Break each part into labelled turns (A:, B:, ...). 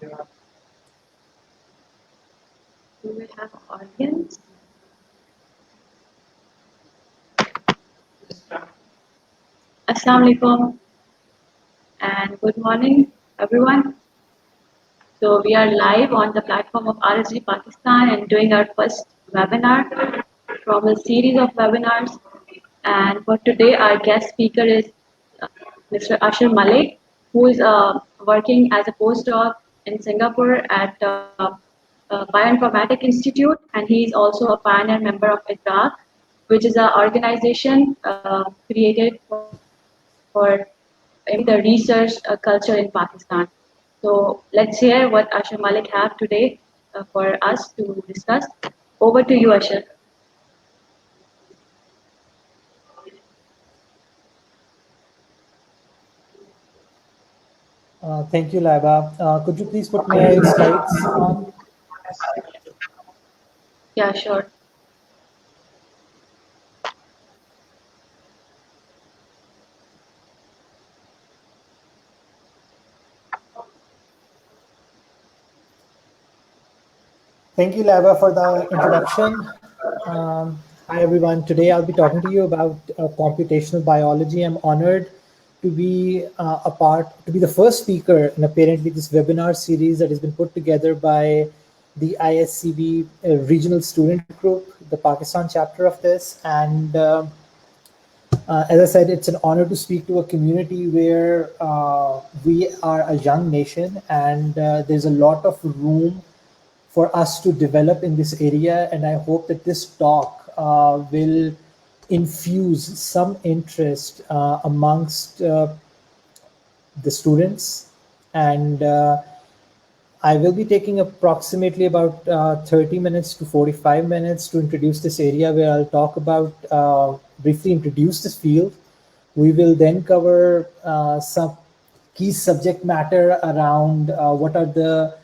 A: Do we have an audience? Assalamu alaikum and good morning, everyone. So we are live on the platform of RSG Pakistan and doing our first webinar from a series of webinars. And for today, our guest speaker is Mr. Ashar Malik, who is working as a postdoc in Singapore at Bioinformatics Institute, and he is also a pioneer member of IDRAK, which is an organization created for the research culture in Pakistan. So let's hear what Ashar Malik have today for us to discuss. Over to you, Ashar.
B: Thank you, Laiba. Could you please put my slides on?
A: Yeah, sure.
B: Thank you, Laiba, for the introduction. Hi, everyone. Today I'll be talking to you about computational biology. I'm honored to be to be the first speaker in apparently this webinar series that has been put together by the ISCB regional student group, the Pakistan chapter of this. And as I said, it's an honor to speak to a community where we are a young nation and there's a lot of room for us to develop in this area. And I hope that this talk will infuse some interest amongst the students. And I will be taking approximately about 30 minutes to 45 minutes to introduce this area, where I'll talk about, briefly introduce this field. We will then cover some key subject matter around what are the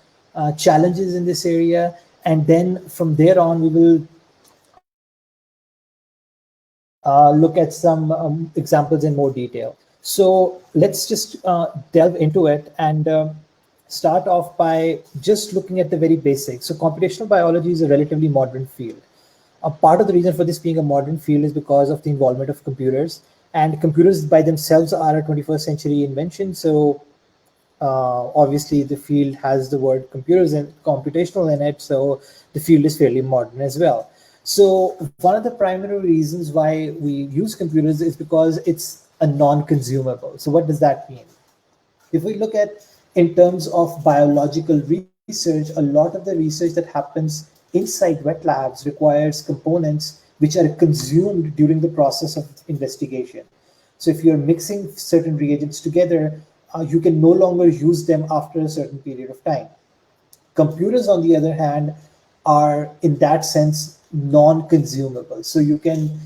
B: challenges in this area. And then from there on, we will look at some examples in more detail. So let's just delve into it and start off by just looking at the very basics. So computational biology is a relatively modern field. A part of the reason for this being a modern field is because of the involvement of computers, and computers by themselves are a 21st century invention. So obviously the field has the word computers and computational in it, so the field is fairly modern as well. So one of the primary reasons why we use computers is because it's a non-consumable. So what does that mean? If we look at in terms of biological research, a lot of the research that happens inside wet labs requires components which are consumed during the process of investigation. So if you're mixing certain reagents together, you can no longer use them after a certain period of time. Computers, on the other hand, are in that sense non-consumable. So you can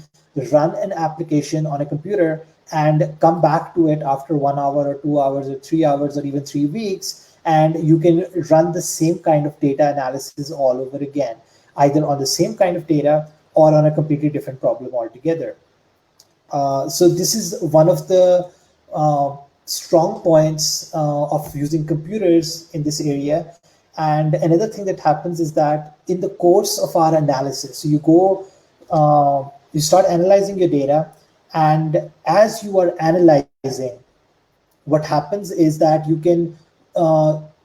B: run an application on a computer and come back to it after 1 hour or 2 hours or 3 hours or even 3 weeks, and you can run the same kind of data analysis all over again, either on the same kind of data or on a completely different problem altogether. So this is one of the strong points of using computers in this area. And another thing that happens is that in the course of our analysis, so you start analyzing your data, and as you are analyzing, what happens is that you can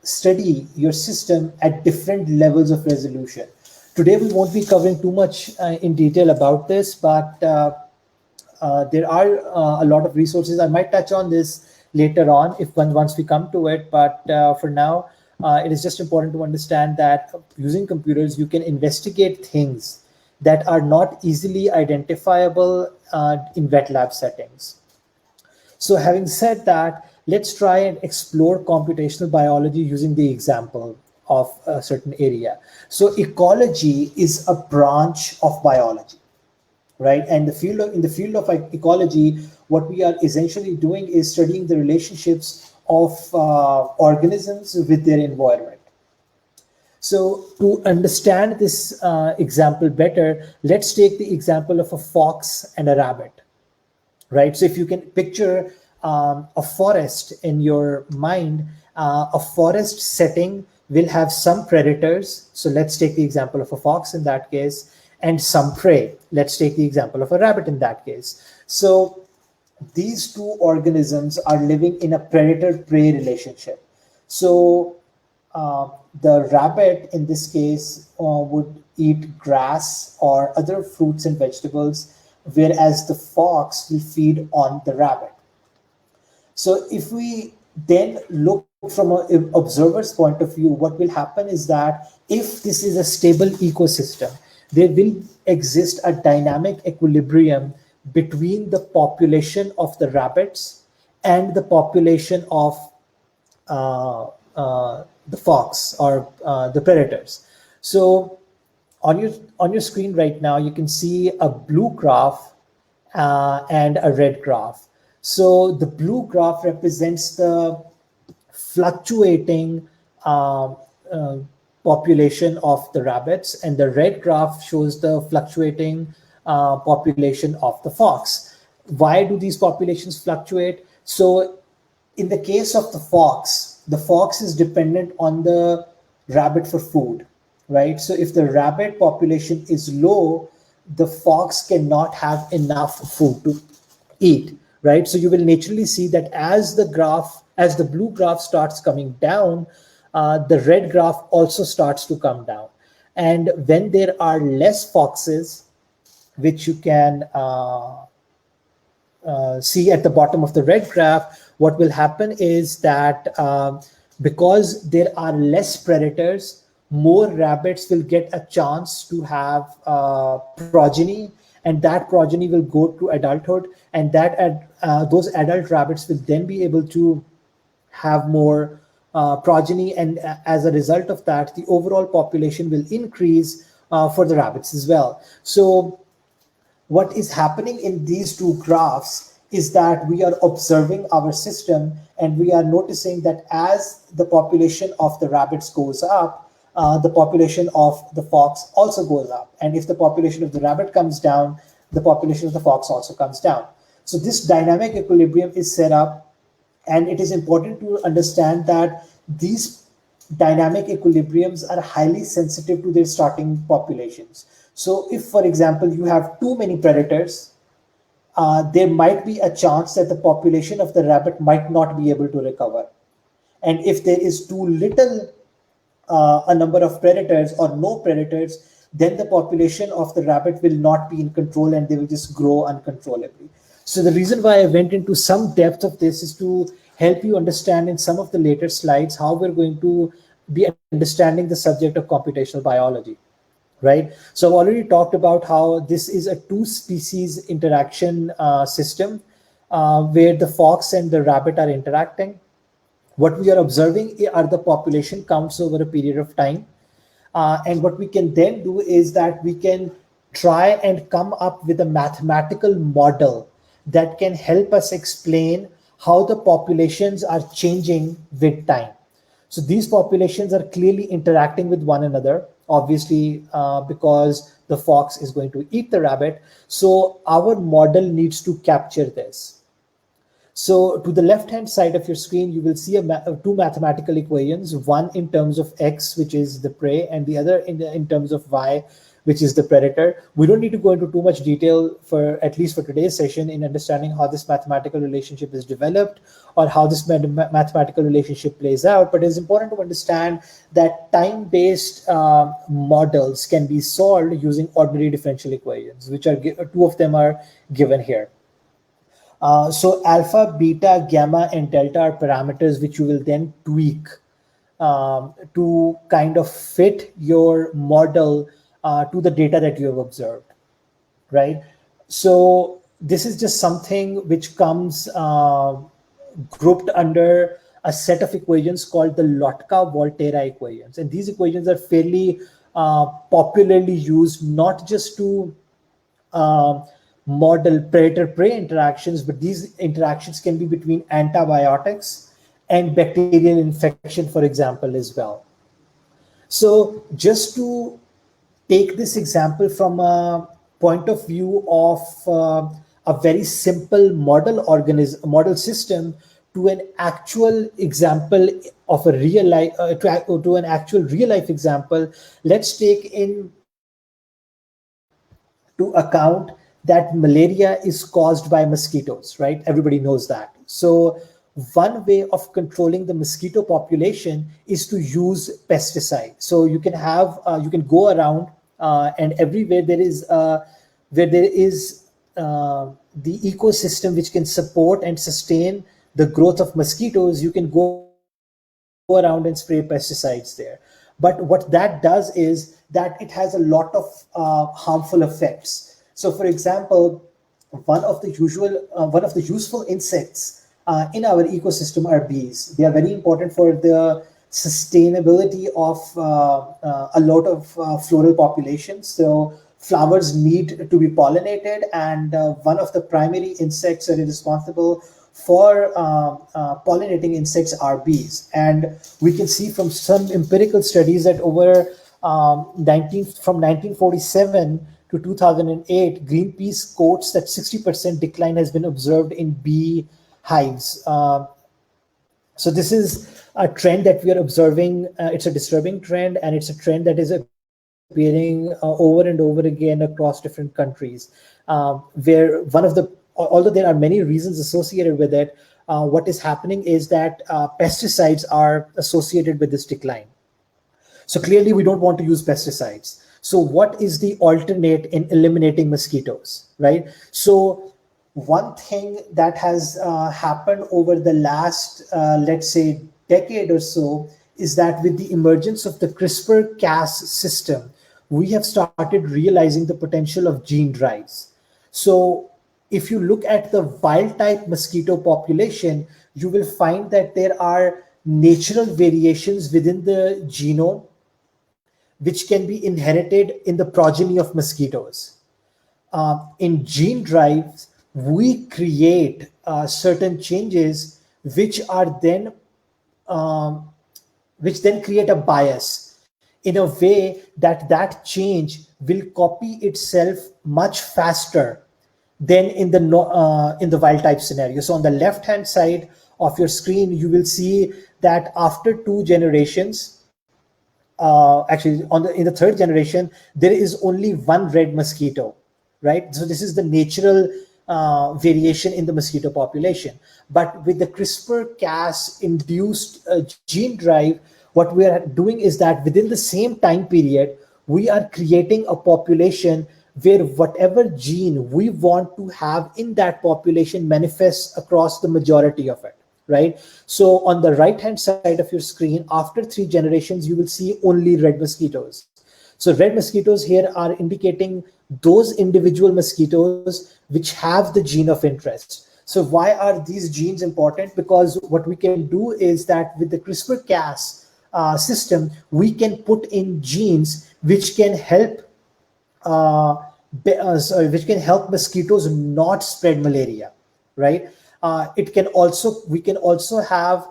B: study your system at different levels of resolution. Today, we won't be covering too much in detail about this, but there are a lot of resources. I might touch on this later on once we come to it, but for now, it is just important to understand that using computers, you can investigate things that are not easily identifiable in wet lab settings. So having said that, let's try and explore computational biology using the example of a certain area. So ecology is a branch of biology, right? And in the field of ecology, what we are essentially doing is studying the relationships of organisms with their environment. So to understand this example better, let's take the example of a fox and a rabbit, right? So if you can picture a forest in your mind, A forest setting will have some predators. So let's take the example of a fox in that case, and some prey. Let's take the example of a rabbit in that case. So these two organisms are living in a predator-prey relationship. So the rabbit in this case would eat grass or other fruits and vegetables, whereas the fox will feed on the rabbit. So if we then look from an observer's point of view, what will happen is that if this is a stable ecosystem, there will exist a dynamic equilibrium between the population of the rabbits and the population of the fox or the predators. So on your screen right now, you can see a blue graph and a red graph. So the blue graph represents the fluctuating population of the rabbits, and the red graph shows the fluctuating population of the fox. Why do these populations fluctuate? So in the case of the fox is dependent on the rabbit for food, right? So if the rabbit population is low, the fox cannot have enough food to eat, right? So you will naturally see that as the blue graph starts coming down, the red graph also starts to come down. And when there are less foxes, which you can see at the bottom of the red graph, what will happen is that because there are less predators, more rabbits will get a chance to have progeny, and that progeny will go to adulthood, and those adult rabbits will then be able to have more progeny, and as a result of that, the overall population will increase for the rabbits as well. So what is happening in these two graphs is that we are observing our system, and we are noticing that as the population of the rabbits goes up, the population of the fox also goes up. And if the population of the rabbit comes down, the population of the fox also comes down. So this dynamic equilibrium is set up, and it is important to understand that these dynamic equilibriums are highly sensitive to their starting populations. So if, for example, you have too many predators, there might be a chance that the population of the rabbit might not be able to recover. And if there is too little a number of predators or no predators, then the population of the rabbit will not be in control, and they will just grow uncontrollably. So the reason why I went into some depth of this is to help you understand in some of the later slides how we're going to be understanding the subject of computational biology. Right. So I've already talked about how this is a two species interaction system where the fox and the rabbit are interacting. What we are observing are the population counts over a period of time. And what we can then do is that we can try and come up with a mathematical model that can help us explain how the populations are changing with time. So these populations are clearly interacting with one another, obviously, because the fox is going to eat the rabbit. So our model needs to capture this. So to the left-hand side of your screen, you will see two mathematical equations, one in terms of X, which is the prey, and the other in terms of Y, which is the predator. We don't need to go into too much detail for, at least for today's session, in understanding how this mathematical relationship is developed or how this mathematical relationship plays out. But it's important to understand that time-based models can be solved using ordinary differential equations, which are two of them are given here. So alpha, beta, gamma, and delta are parameters which you will then tweak to kind of fit your model to the data that you have observed, right? So this is just something which comes grouped under a set of equations called the Lotka-Volterra equations. And these equations are fairly popularly used not just to model predator-prey interactions, but these interactions can be between antibiotics and bacterial infection, for example, as well. So just to take this example from a point of view of a very simple model system, to an actual example of a real life, to an actual real life example, let's take to account that malaria is caused by mosquitoes, right? Everybody knows that. So one way of controlling the mosquito population is to use pesticides. So you can have, you can go around and everywhere where there is the ecosystem which can support and sustain the growth of mosquitoes, you can go around and spray pesticides there. But what that does is that it has a lot of harmful effects. So, for example, one of the useful insects in our ecosystem are bees. They are very important for the sustainability of a lot of floral populations. So flowers need to be pollinated, and one of the primary insects that is responsible for pollinating insects are bees. And we can see from some empirical studies that over from 1947 to 2008, Greenpeace quotes that 60% decline has been observed in bee hives. So this is a trend that we are observing. It's a disturbing trend, and it's a trend that is appearing over and over again across different countries, where although there are many reasons associated with it, what is happening is that pesticides are associated with this decline. So clearly we don't want to use pesticides. So what is the alternate in eliminating mosquitoes, right? So one thing that has happened over the last, let's say, decade or so is that with the emergence of the CRISPR-Cas system, we have started realizing the potential of gene drives. So if you look at the wild type mosquito population, you will find that there are natural variations within the genome which can be inherited in the progeny of mosquitoes. In gene drives, we create certain changes which are then create a bias in a way that that change will copy itself much faster than in the wild type scenario. So on the left hand side of your screen, you will see that after 2 generations, actually in the 3rd generation, there is only one red mosquito, right? So this is the natural variation in the mosquito population. But with the CRISPR-Cas induced gene drive, what we are doing is that within the same time period, we are creating a population where whatever gene we want to have in that population manifests across the majority of it, right? So on the right hand side of your screen, after 3 generations, you will see only red mosquitoes. So red mosquitoes here are indicating those individual mosquitoes which have the gene of interest. So why are these genes important? Because what we can do is that with the CRISPR-Cas system, we can put in genes which can help mosquitoes not spread malaria, right? We can also have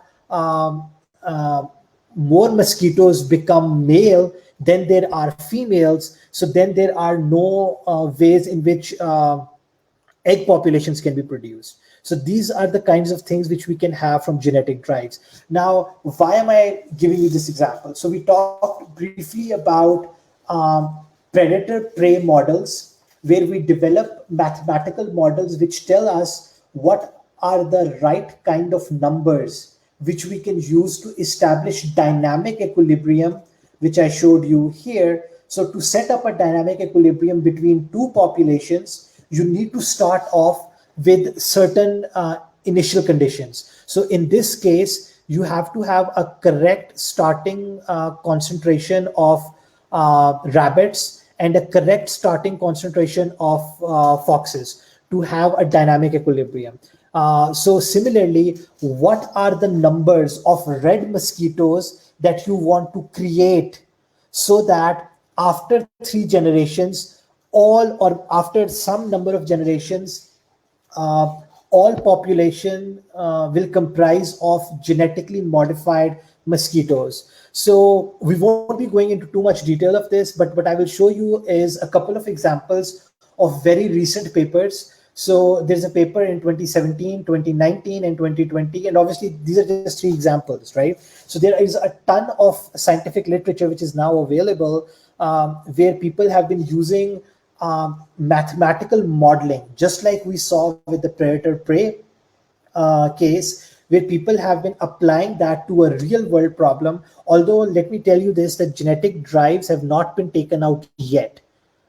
B: more mosquitoes become male than there are females. So then there are no ways in which egg populations can be produced. So these are the kinds of things which we can have from genetic drives. Now, why am I giving you this example? So we talked briefly about predator-prey models, where we develop mathematical models which tell us what are the right kind of numbers which we can use to establish dynamic equilibrium, which I showed you here. So to set up a dynamic equilibrium between 2 populations, you need to start off with certain initial conditions. So in this case, you have to have a correct starting concentration of rabbits and a correct starting concentration of foxes to have a dynamic equilibrium. So similarly, what are the numbers of red mosquitoes that you want to create so that after 3 generations, or after some number of generations, all population will comprise of genetically modified mosquitoes. So we won't be going into too much detail of this, but what I will show you is a couple of examples of very recent papers. So there's a paper in 2017, 2019, and 2020, and obviously these are just three examples, right? So there is a ton of scientific literature which is now available, where people have been using mathematical modeling, just like we saw with the predator-prey case, where people have been applying that to a real world problem. Although, let me tell you this, that genetic drives have not been taken out yet,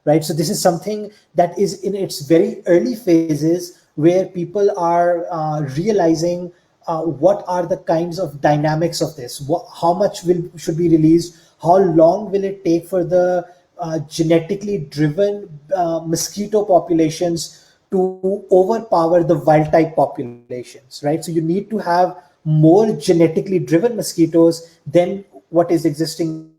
B: right? So this is something that is in its very early phases, where people are realizing what are the kinds of dynamics of this, how much should be released, how long will it take for the genetically driven mosquito populations to overpower the wild type populations, right? So you need to have more genetically driven mosquitoes than what is existing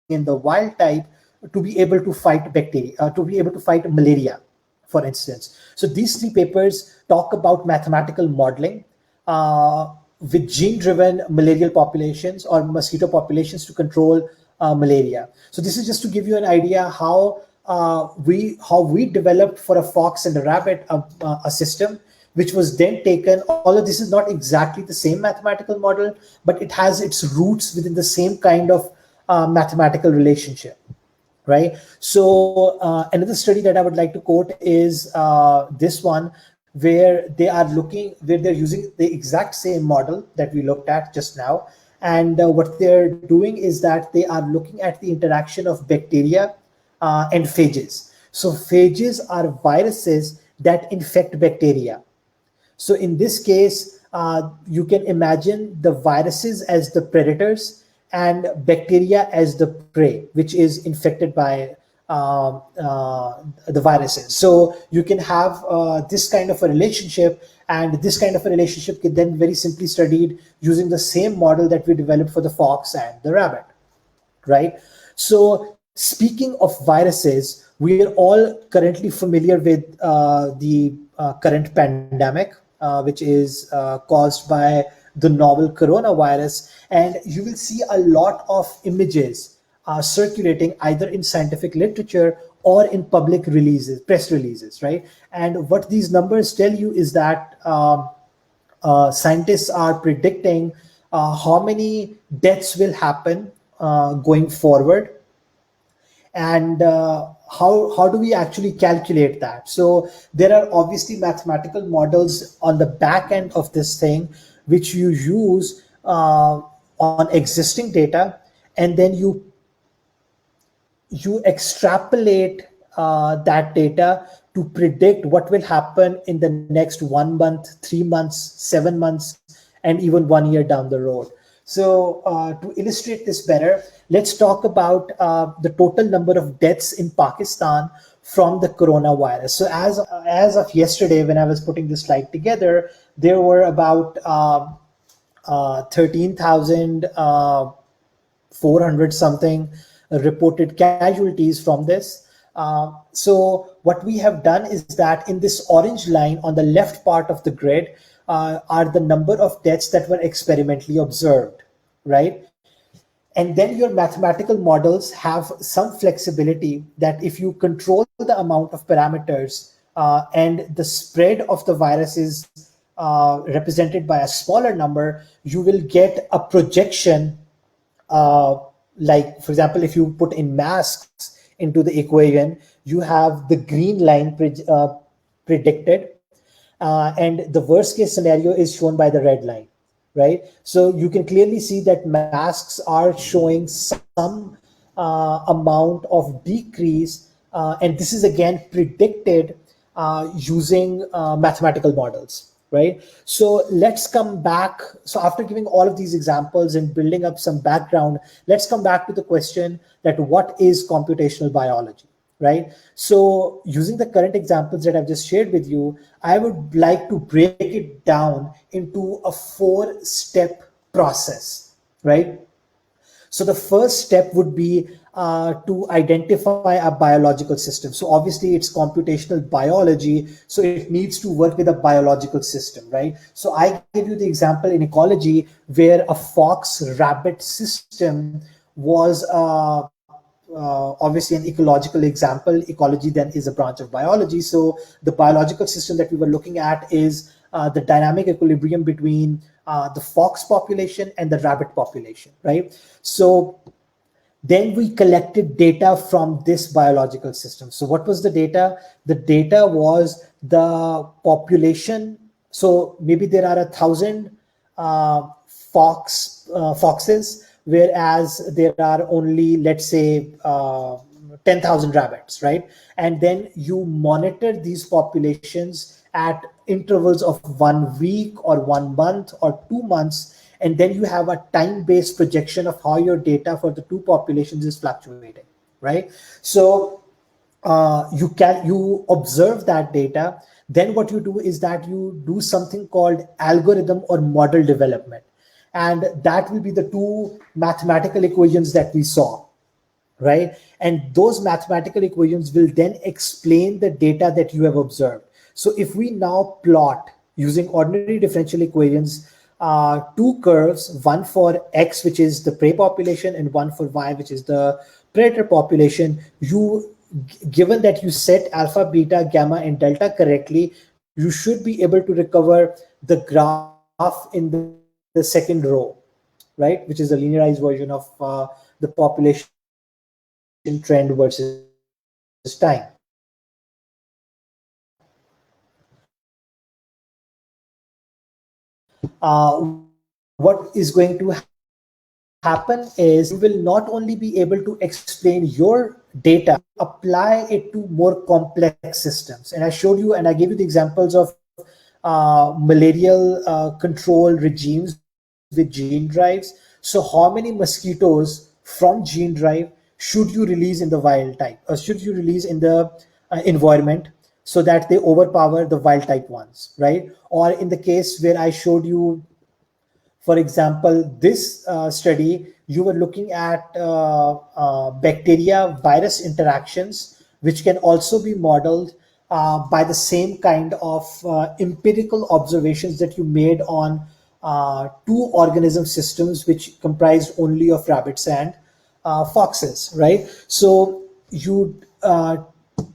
B: in the wild type to be able to fight bacteria, to be able to fight malaria, for instance. So these three papers talk about mathematical modeling with gene-driven malarial populations or mosquito populations to control malaria. So this is just to give you an idea how we developed for a fox and a rabbit a system which was then taken. Although this is not exactly the same mathematical model, but it has its roots within the same kind of mathematical relationship, right? So another study that I would like to quote is this one, where they're using the exact same model that we looked at just now. And what they're doing is that they are looking at the interaction of bacteria and phages. So phages are viruses that infect bacteria. So in this case, you can imagine the viruses as the predators and bacteria as the prey, which is infected by the viruses. So you can have this kind of a relationship, and this kind of a relationship can then very simply studied using the same model that we developed for the fox and the rabbit, right? So speaking of viruses, we are all currently familiar with the current pandemic, which is caused by the novel coronavirus. And you will see a lot of images circulating either in scientific literature or in public releases, press releases, right? And what these numbers tell you is that scientists are predicting how many deaths will happen going forward, and how do we actually calculate that? So there are obviously mathematical models on the back end of this thing, which you use on existing data, and then you extrapolate that data to predict what will happen in the next 1 month, 3 months, 7 months, and even 1 year down the road. So to illustrate this better, let's talk about the total number of deaths in Pakistan from the coronavirus. So as of yesterday, when I was putting this slide together, there were about 13,400 something reported casualties from this. So what we have done is that in this orange line on the left part of the grid are the number of deaths that were experimentally observed, right? And then your mathematical models have some flexibility that if you control the amount of parameters and the spread of the virus is represented by a smaller number, you will get a projection. Like, for example, if you put in masks into the equation, you have the green line predicted, and the worst case scenario is shown by the red line, right? So you can clearly see that masks are showing some amount of decrease, and this is again predicted using mathematical models, right? So let's come back. So after giving all of these examples and building up some background, let's come back to the question that what is computational biology, right? So using the current examples that I've just shared with you, I would like to break it down into a 4-step process, right? So the first step would be to identify a biological system. So obviously it's computational biology, so it needs to work with a biological system, right? So I give you the example in ecology where a fox-rabbit system was obviously an ecological example. Ecology then is a branch of biology. So the biological system that we were looking at is the dynamic equilibrium between the fox population and the rabbit population, right? So then we collected data from this biological system. So what was the data? The data was the population. So maybe there are 1,000 foxes, whereas there are only, let's say, 10,000 rabbits, right? And then you monitor these populations at intervals of 1 week or 1 month or 2 months, and then you have a time-based projection of how your data for the two populations is fluctuating, right? So you observe that data. Then what you do is that you do something called algorithm or model development, and that will be the two mathematical equations that we saw, right? And those mathematical equations will then explain the data that you have observed. So if we now plot using ordinary differential equations, two curves, one for X, which is the prey population, and one for Y, which is the predator population, given that you set alpha, beta, gamma, and delta correctly, you should be able to recover the graph in the second row, right? Which is a linearized version of the population trend versus time. What is going to happen is you will not only be able to explain your data, apply it to more complex systems. And I showed you and I gave you the examples of malarial control regimes with gene drives. So how many mosquitoes from gene drive should you release in the wild type, or should you release in the environment, so that they overpower the wild type ones, right? Or in the case where I showed you, for example, this study, you were looking at bacteria virus interactions, which can also be modeled by the same kind of empirical observations that you made on two organism systems which comprised only of rabbits and foxes, right? So you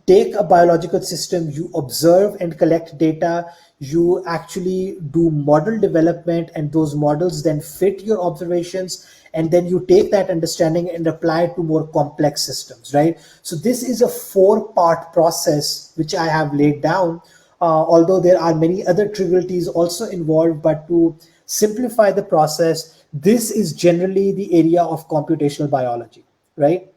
B: take a biological system, you observe and collect data, you actually do model development, and those models then fit your observations, and then you take that understanding and apply it to more complex systems, right? So this is a 4-part process which I have laid down, although there are many other trivialities also involved, but to simplify the process, this is generally the area of computational biology, right?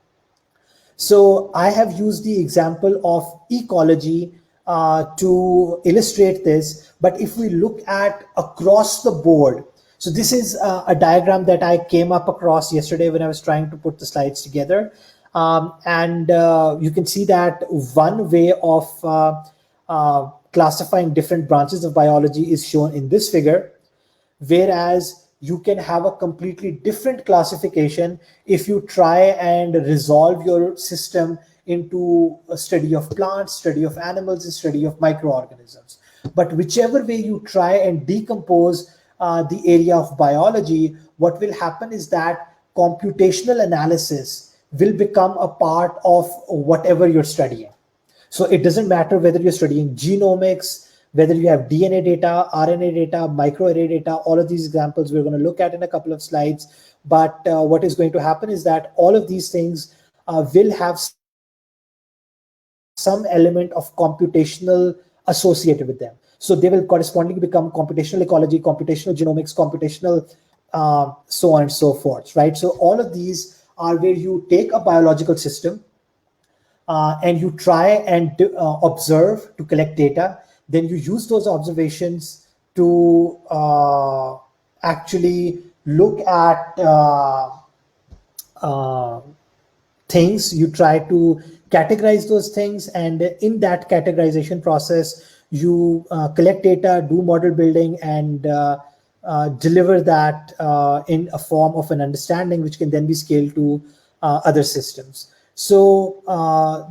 B: So I have used the example of ecology to illustrate this. But if we look at across the board, so this is a diagram that I came up across yesterday when I was trying to put the slides together. And you can see that one way of classifying different branches of biology is shown in this figure, whereas you can have a completely different classification if you try and resolve your system into a study of plants, study of animals, and study of microorganisms. But whichever way you try and decompose the area of biology, what will happen is that computational analysis will become a part of whatever you're studying. So it doesn't matter whether you're studying genomics, whether you have DNA data, RNA data, microarray data, all of these examples we're going to look at in a couple of slides. But what is going to happen is that all of these things will have some element of computational associated with them. So they will correspondingly become computational ecology, computational genomics, computational so on and so forth, right? So all of these are where you take a biological system and you try and observe to collect data. Then you use those observations to actually look at things. You try to categorize those things, and in that categorization process, you collect data, do model building, and deliver that in a form of an understanding which can then be scaled to other systems. So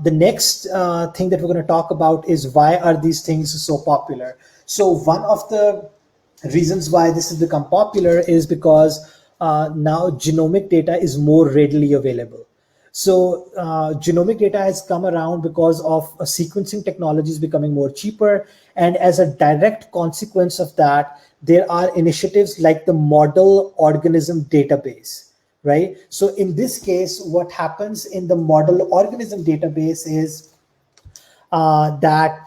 B: the next thing that we're going to talk about is why are these things so popular? So one of the reasons why this has become popular is because now genomic data is more readily available. So genomic data has come around because of sequencing technologies becoming more cheaper. And as a direct consequence of that, there are initiatives like the Model Organism Database, right? So in this case, what happens in the Model Organism Database is that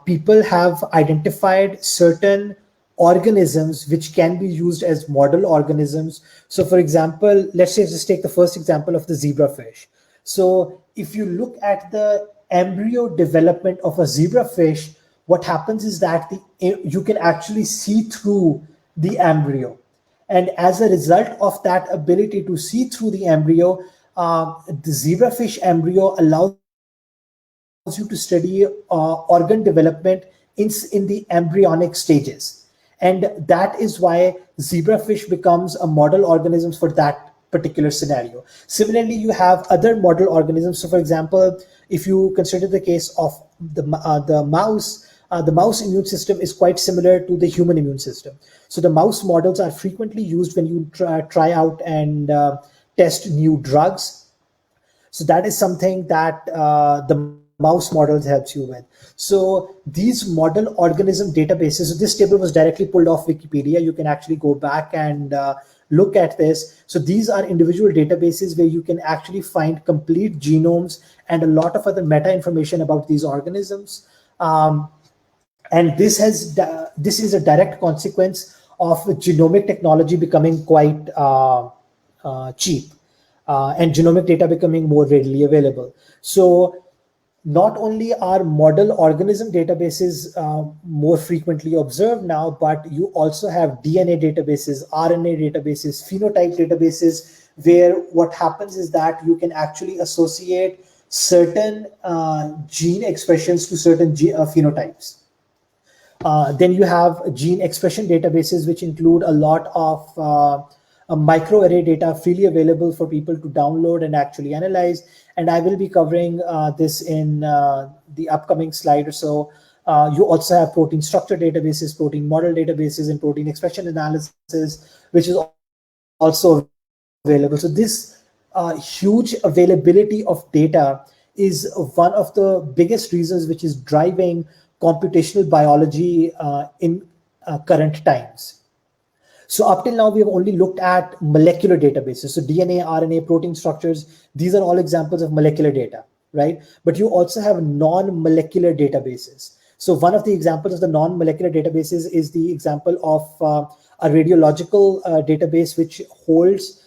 B: people have identified certain organisms which can be used as model organisms. So for example, let's say just take the first example of the zebrafish. So if you look at the embryo development of a zebrafish, what happens is that you can actually see through the embryo. And as a result of that ability to see through the embryo, the zebrafish embryo allows you to study organ development in the embryonic stages. And that is why zebrafish becomes a model organism for that particular scenario. Similarly, you have other model organisms. So for example, if you consider the case of the mouse immune system is quite similar to the human immune system. So the mouse models are frequently used when you try out and test new drugs. So that is something that the mouse models helps you with. So these model organism databases, so this table was directly pulled off Wikipedia. You can actually go back and look at this. So these are individual databases where you can actually find complete genomes and a lot of other meta information about these organisms. And this is a direct consequence of genomic technology becoming quite cheap. And genomic data becoming more readily available. So not only are model organism databases more frequently observed now, but you also have DNA databases, RNA databases, phenotype databases, where what happens is that you can actually associate certain gene expressions to certain phenotypes. Then you have gene expression databases, which include a lot of microarray data freely available for people to download and actually analyze. And I will be covering this in the upcoming slide or so. You also have protein structure databases, protein model databases, and protein expression analysis, which is also available. So this huge availability of data is one of the biggest reasons which is driving computational biology in current times. So up till now, we have only looked at molecular databases. So DNA, RNA, protein structures, these are all examples of molecular data, right? But you also have non-molecular databases. So one of the examples of the non-molecular databases is the example of a radiological database which holds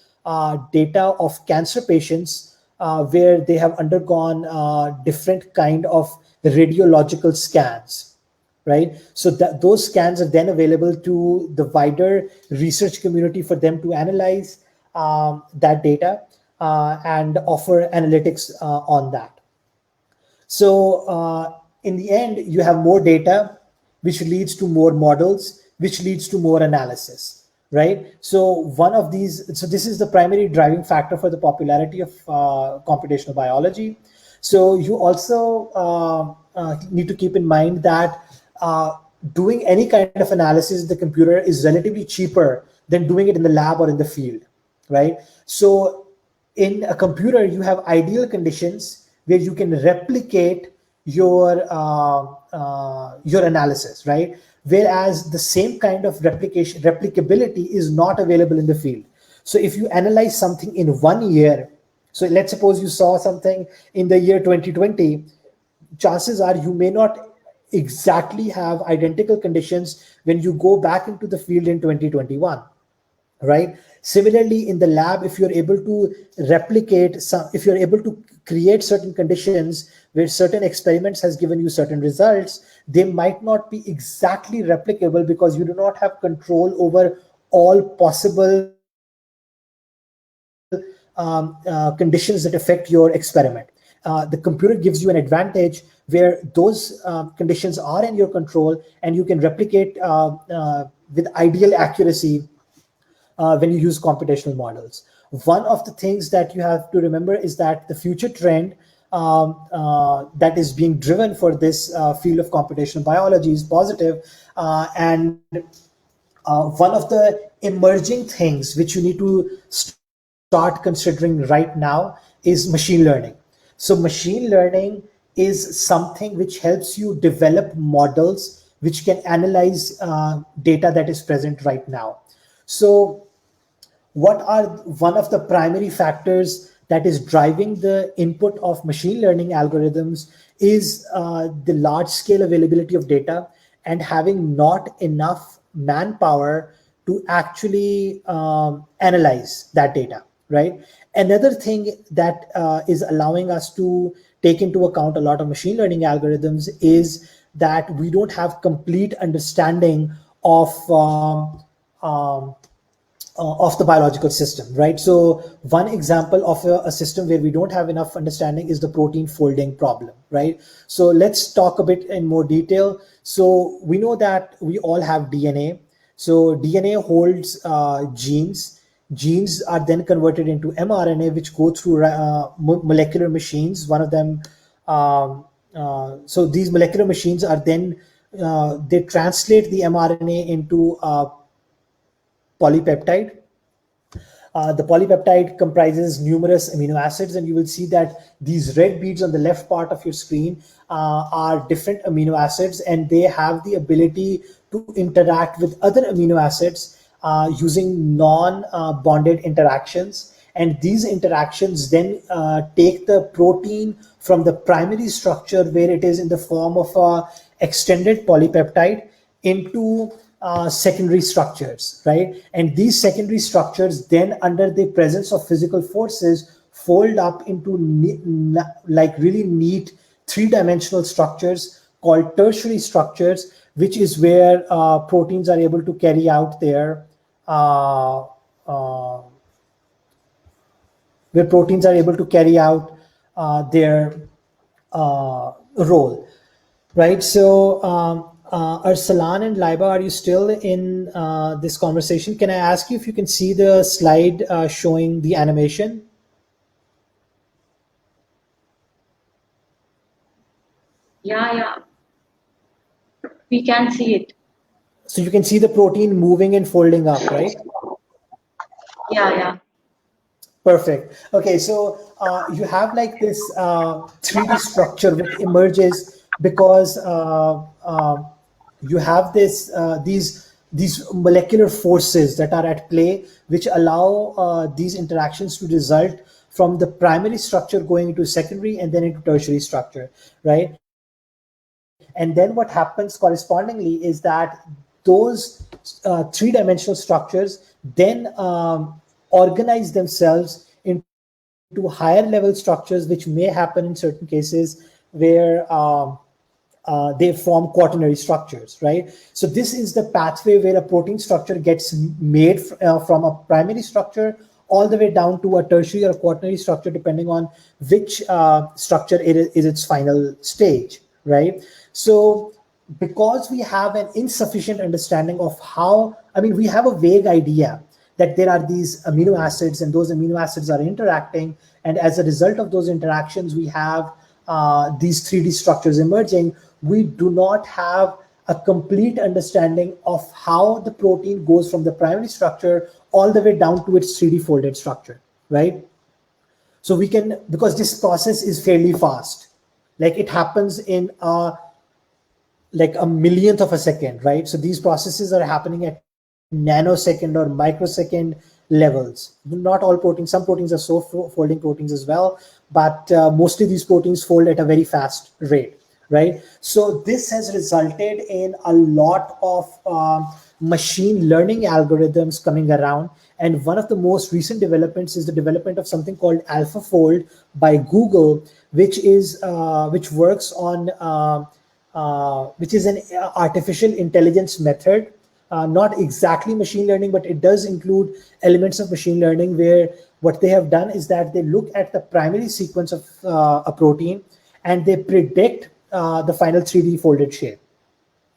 B: data of cancer patients where they have undergone different kind of radiological scans. Right, so those scans are then available to the wider research community for them to analyze that data and offer analytics on that. So in the end, you have more data, which leads to more models, which leads to more analysis, right? So this is the primary driving factor for the popularity of computational biology. So you also need to keep in mind that doing any kind of analysis in the computer is relatively cheaper than doing it in the lab or in the field, right? So in a computer, you have ideal conditions where you can replicate your analysis, right? Whereas the same kind of replicability is not available in the field. So if you analyze something in 1 year, so let's suppose you saw something in the year 2020, chances are you may not exactly have identical conditions when you go back into the field in 2021, right? Similarly, in the lab, if you're able to if you're able to create certain conditions where certain experiments has given you certain results, they might not be exactly replicable because you do not have control over all possible conditions that affect your experiment. The computer gives you an advantage where those conditions are in your control and you can replicate with ideal accuracy when you use computational models. One of the things that you have to remember is that the future trend that is being driven for this field of computational biology is positive, and one of the emerging things which you need to start considering right now is machine learning. So machine learning is something which helps you develop models which can analyze data that is present right now. So what are one of the primary factors that is driving the input of machine learning algorithms is the large scale availability of data and having not enough manpower to actually analyze that data, right? Another thing that is allowing us to take into account a lot of machine learning algorithms is that we don't have complete understanding of of the biological system, right? So one example of a system where we don't have enough understanding is the protein folding problem, right? So let's talk a bit in more detail. So we know that we all have DNA. So DNA holds genes. Genes are then converted into mRNA, which go through molecular machines. One of them, so these molecular machines are then, they translate the mRNA into polypeptide. The polypeptide comprises numerous amino acids, and you will see that these red beads on the left part of your screen are different amino acids, and they have the ability to interact with other amino acids using non-bonded interactions. And these interactions then take the protein from the primary structure, where it is in the form of a extended polypeptide, into secondary structures, right? And these secondary structures then, under the presence of physical forces, fold up into like really neat three-dimensional structures called tertiary structures, which is where proteins are able to carry out their role, right? So Arsalan and Laiba, are you still in this conversation? Can I ask you if you can see the slide showing the animation?
A: Yeah. We can see it.
B: So you can see the protein moving and folding up, right?
A: Yeah.
B: Perfect. Okay, so you have like this 3D structure which emerges because you have these molecular forces that are at play, which allow these interactions to result from the primary structure going into secondary and then into tertiary structure, right? And then what happens correspondingly is that those three-dimensional structures then organize themselves into higher level structures, which may happen in certain cases where they form quaternary structures, right? So this is the pathway where a protein structure gets made from a primary structure all the way down to a tertiary or quaternary structure, depending on which structure it is its final stage, right? So because we have an insufficient understanding of how, I mean, we have a vague idea that there are these amino acids and those amino acids are interacting. And as a result of those interactions, we have these 3D structures emerging. We do not have a complete understanding of how the protein goes from the primary structure all the way down to its 3D folded structure, right? So we can, because this process is fairly fast, like it happens in like a millionth of a second, right? So these processes are happening at nanosecond or microsecond levels. Not all proteins, some proteins are so folding proteins as well, but mostly these proteins fold at a very fast rate, right? So this has resulted in a lot of machine learning algorithms coming around. And one of the most recent developments is the development of something called AlphaFold by Google, which works on which is an artificial intelligence method, not exactly machine learning, but it does include elements of machine learning, where what they have done is that they look at the primary sequence of a protein and they predict the final 3D folded shape,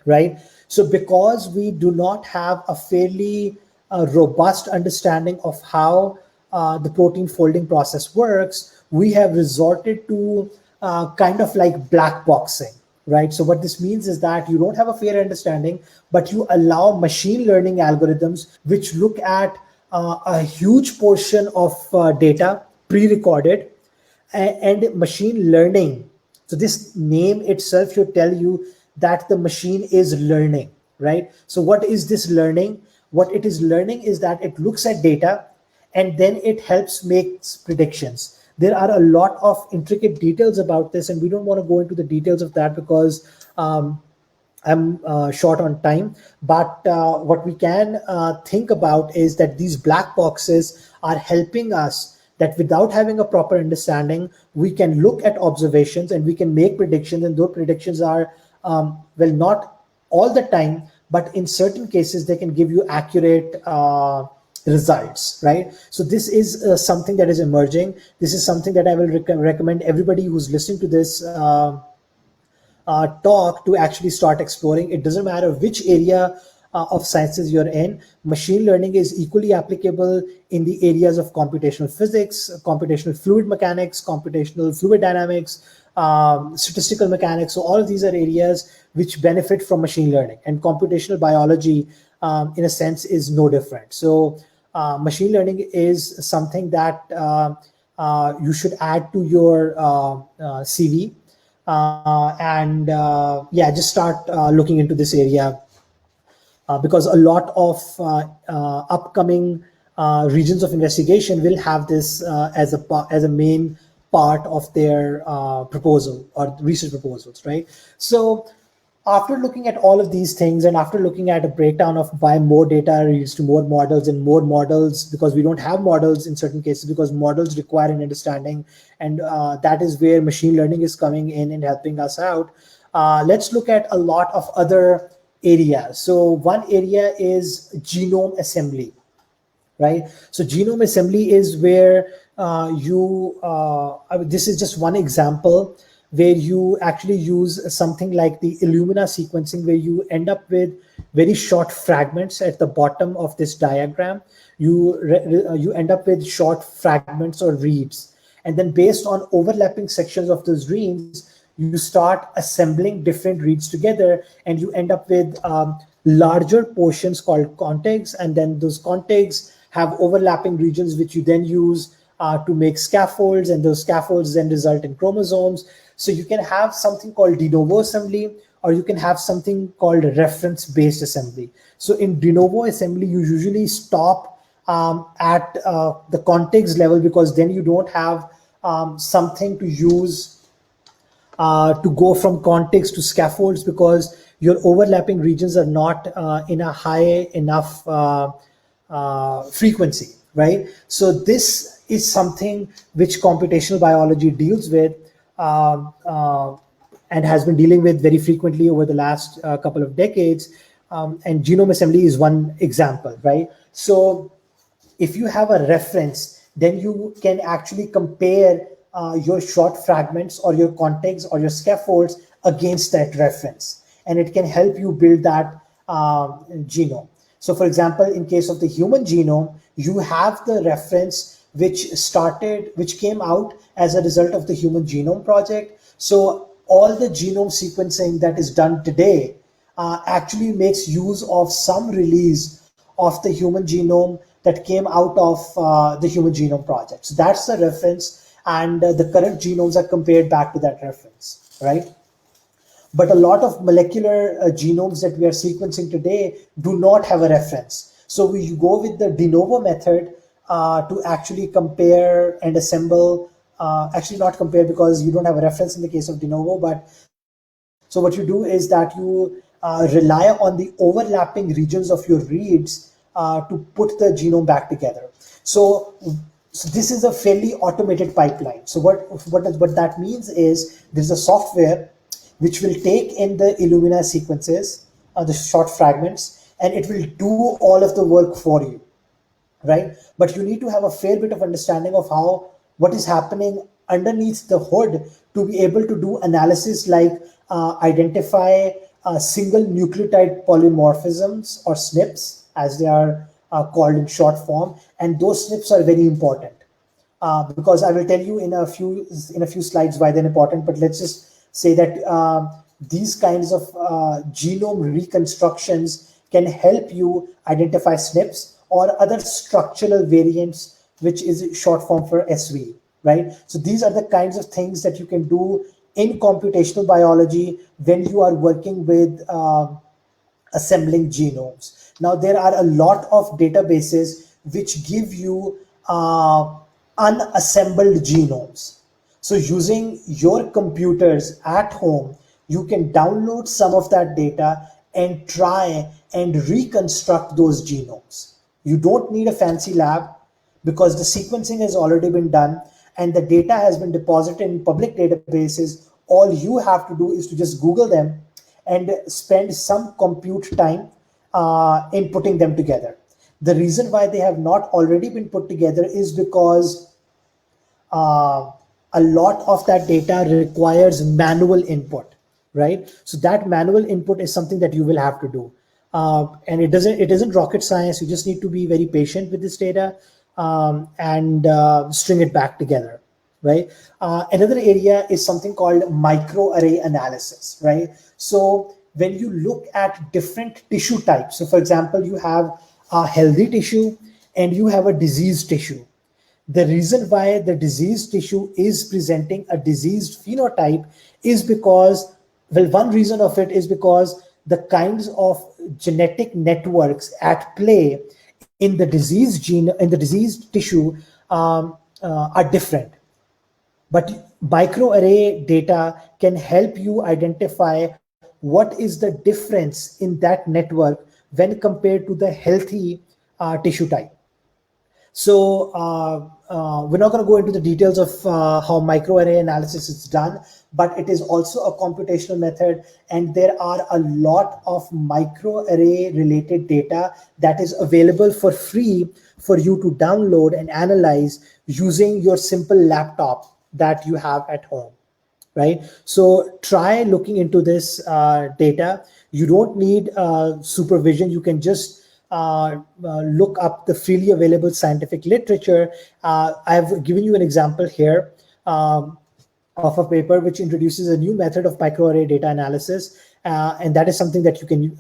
B: right? So because we do not have a fairly robust understanding of how the protein folding process works, we have resorted to kind of like black boxing, right? So what this means is that you don't have a fair understanding, but you allow machine learning algorithms which look at a huge portion of data pre-recorded, and machine learning. So this name itself should tell you that the machine is learning, right? So what is this learning? What it is learning is that it looks at data and then it helps make predictions. There are a lot of intricate details about this, and we don't want to go into the details of that because I'm short on time. But what we can think about is that these black boxes are helping us, that without having a proper understanding, we can look at observations and we can make predictions. And those predictions are, well, not all the time, but in certain cases, they can give you accurate results, right? So this is something that is emerging. This is something that I will recommend everybody who's listening to this talk to actually start exploring. It doesn't matter which area of sciences you're in. Machine learning is equally applicable in the areas of computational physics, computational fluid mechanics, computational fluid dynamics, statistical mechanics. So all of these are areas which benefit from machine learning, and computational biology, in a sense, is no different. So machine learning is something that you should add to your CV. Yeah, just start looking into this area, because a lot of upcoming regions of investigation will have this as a main part of their proposal or research proposals, right? So after looking at all of these things, and after looking at a breakdown of why more data leads to more models, and more models because we don't have models in certain cases, because models require an understanding, and that is where machine learning is coming in and helping us out. Let's look at a lot of other areas. So one area is genome assembly, right? So genome assembly is where this is just one example where you actually use something like the Illumina sequencing, where you end up with very short fragments at the bottom of this diagram. You end up with short fragments or reads. And then based on overlapping sections of those reads, you start assembling different reads together, and you end up with larger portions called contigs. And then those contigs have overlapping regions, which you then use to make scaffolds, and those scaffolds then result in chromosomes. So you can have something called de novo assembly, or you can have something called reference-based assembly. So in de novo assembly, you usually stop at the contigs level, because then you don't have something to use to go from contigs to scaffolds, because your overlapping regions are not in a high enough frequency, right? So this is something which computational biology deals with and has been dealing with very frequently over the last couple of decades. And genome assembly is one example, right? So if you have a reference, then you can actually compare your short fragments or your contigs or your scaffolds against that reference, and it can help you build that genome. So for example, in case of the human genome, you have the reference which came out as a result of the Human Genome Project. So all the genome sequencing that is done today actually makes use of some release of the human genome that came out of the Human Genome Project. So that's the reference, and the current genomes are compared back to that reference, right? But a lot of molecular genomes that we are sequencing today do not have a reference. So we go with the de novo method to actually compare and assemble, actually not compare because you don't have a reference in the case of de novo, but so what you do is that you rely on the overlapping regions of your reads to put the genome back together. So this is a fairly automated pipeline. So what that means is there's a software which will take in the Illumina sequences, the short fragments, and it will do all of the work for you, right? But you need to have a fair bit of understanding of what is happening underneath the hood to be able to do analysis like identify single nucleotide polymorphisms, or SNPs, as they are called in short form. And those SNPs are very important because I will tell you in a few slides why they're important. But let's just say that these kinds of genome reconstructions can help you identify SNPs, or other structural variants, which is short form for SV, right? So these are the kinds of things that you can do in computational biology when you are working with assembling genomes. Now, there are a lot of databases which give you unassembled genomes. So using your computers at home, you can download some of that data and try and reconstruct those genomes. You don't need a fancy lab because the sequencing has already been done and the data has been deposited in public databases. All you have to do is to just Google them and spend some compute time in putting them together. The reason why they have not already been put together is because a lot of that data requires manual input, right? So that manual input is something that you will have to do. And it isn't rocket science. You just need to be very patient with this data and string it back together, right? Another area is something called microarray analysis, right? So when you look at different tissue types, so for example, you have a healthy tissue and you have a diseased tissue. The reason why the diseased tissue is presenting a diseased phenotype is because, well, one reason of it is because the kinds of genetic networks at play in the diseased gene, in the diseased tissue are different. But microarray data can help you identify what is the difference in that network when compared to the healthy tissue type. So we're not going to go into the details of how microarray analysis is done, but it is also a computational method, and there are a lot of microarray related data that is available for free for you to download and analyze using your simple laptop that you have at home, right? So try looking into this data. You don't need supervision. You can just look up the freely available scientific literature. I've given you an example here of a paper which introduces a new method of microarray data analysis. And that is something that you can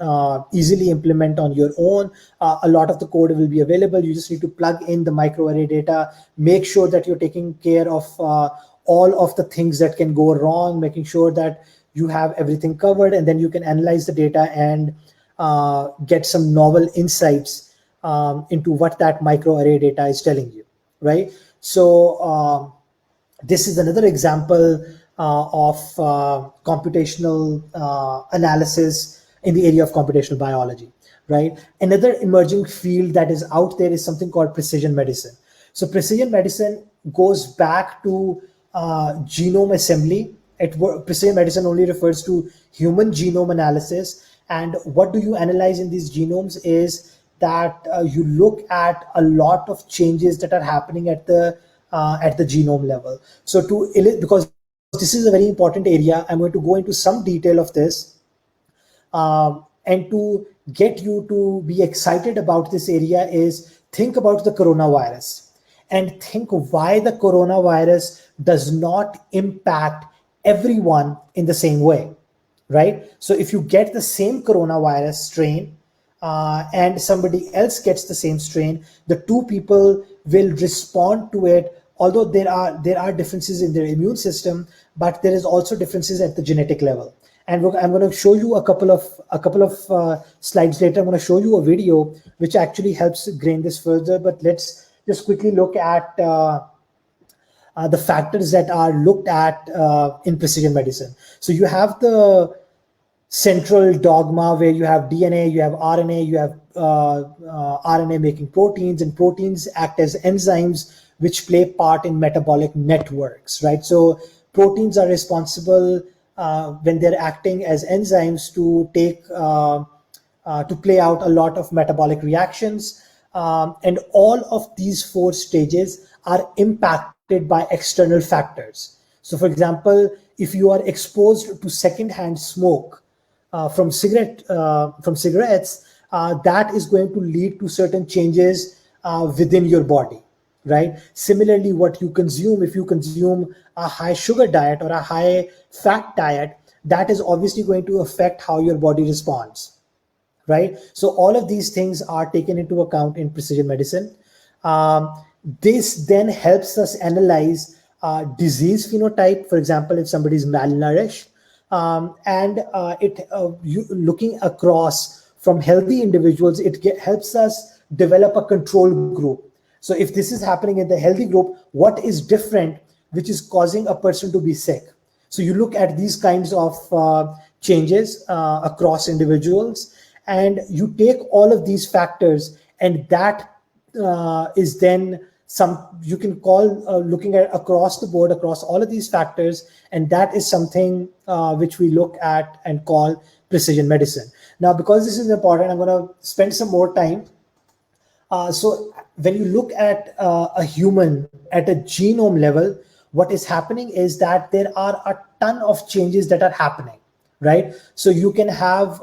B: easily implement on your own. A lot of the code will be available. You just need to plug in the microarray data, make sure that you're taking care of all of the things that can go wrong, making sure that you have everything covered, and then you can analyze the data and get some novel insights into what that microarray data is telling you, right? So this is another example of computational analysis in the area of computational biology, right? Another emerging field that is out there is something called precision medicine. So precision medicine goes back to genome assembly. Precision medicine only refers to human genome analysis. And what do you analyze in these genomes is that you look at a lot of changes that are happening at the genome level. So because this is a very important area, I'm going to go into some detail of this. And to get you to be excited about this area is think about the coronavirus and think why the coronavirus does not impact everyone in the same way, right? So if you get the same coronavirus strain and somebody else gets the same strain, the two people will respond to it. Although there are differences in their immune system, but there is also differences at the genetic level. And I'm going to show you a couple of slides later. I'm going to show you a video which actually helps grain this further. But let's just quickly look at the factors that are looked at in precision medicine. So you have the central dogma where you have DNA, you have RNA, you have RNA making proteins, and proteins act as enzymes which play part in metabolic networks, right? So proteins are responsible when they're acting as enzymes to play out a lot of metabolic reactions. And all of these four stages are impacted by external factors. So for example, if you are exposed to secondhand smoke from cigarettes, that is going to lead to certain changes within your body, right? Similarly, what you consume, if you consume a high sugar diet or a high fat diet, that is obviously going to affect how your body responds. right? So all of these things are taken into account in precision medicine. Um, this then helps us analyze disease phenotype. For example, if somebody is malnourished, and looking across from healthy individuals, helps us develop a control group. So if this is happening in the healthy group, what is different which is causing a person to be sick? So you look at these kinds of changes across individuals, and you take all of these factors, and that is then you can call looking at across the board, across all of these factors, and that is something which we look at and call precision medicine. Now, because this is important, I'm going to spend some more time. So when you look at a human at a genome level, what is happening is that there are a ton of changes that are happening, right? So you can have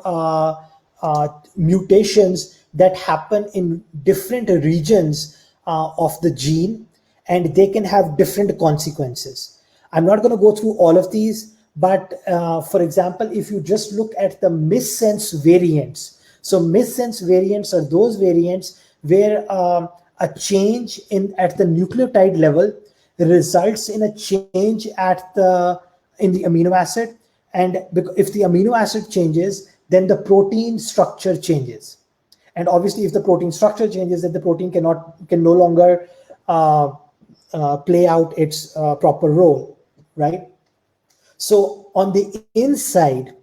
B: mutations that happen in different regions of the gene, and they can have different consequences. I'm not going to go through all of these, but for example, if you just look at the missense variants, so missense variants are those variants where a change at the nucleotide level results in a change in the amino acid, and if the amino acid changes, then the protein structure changes. And obviously, if the protein structure changes, then the protein can no longer play out its proper role, right? So on the inside,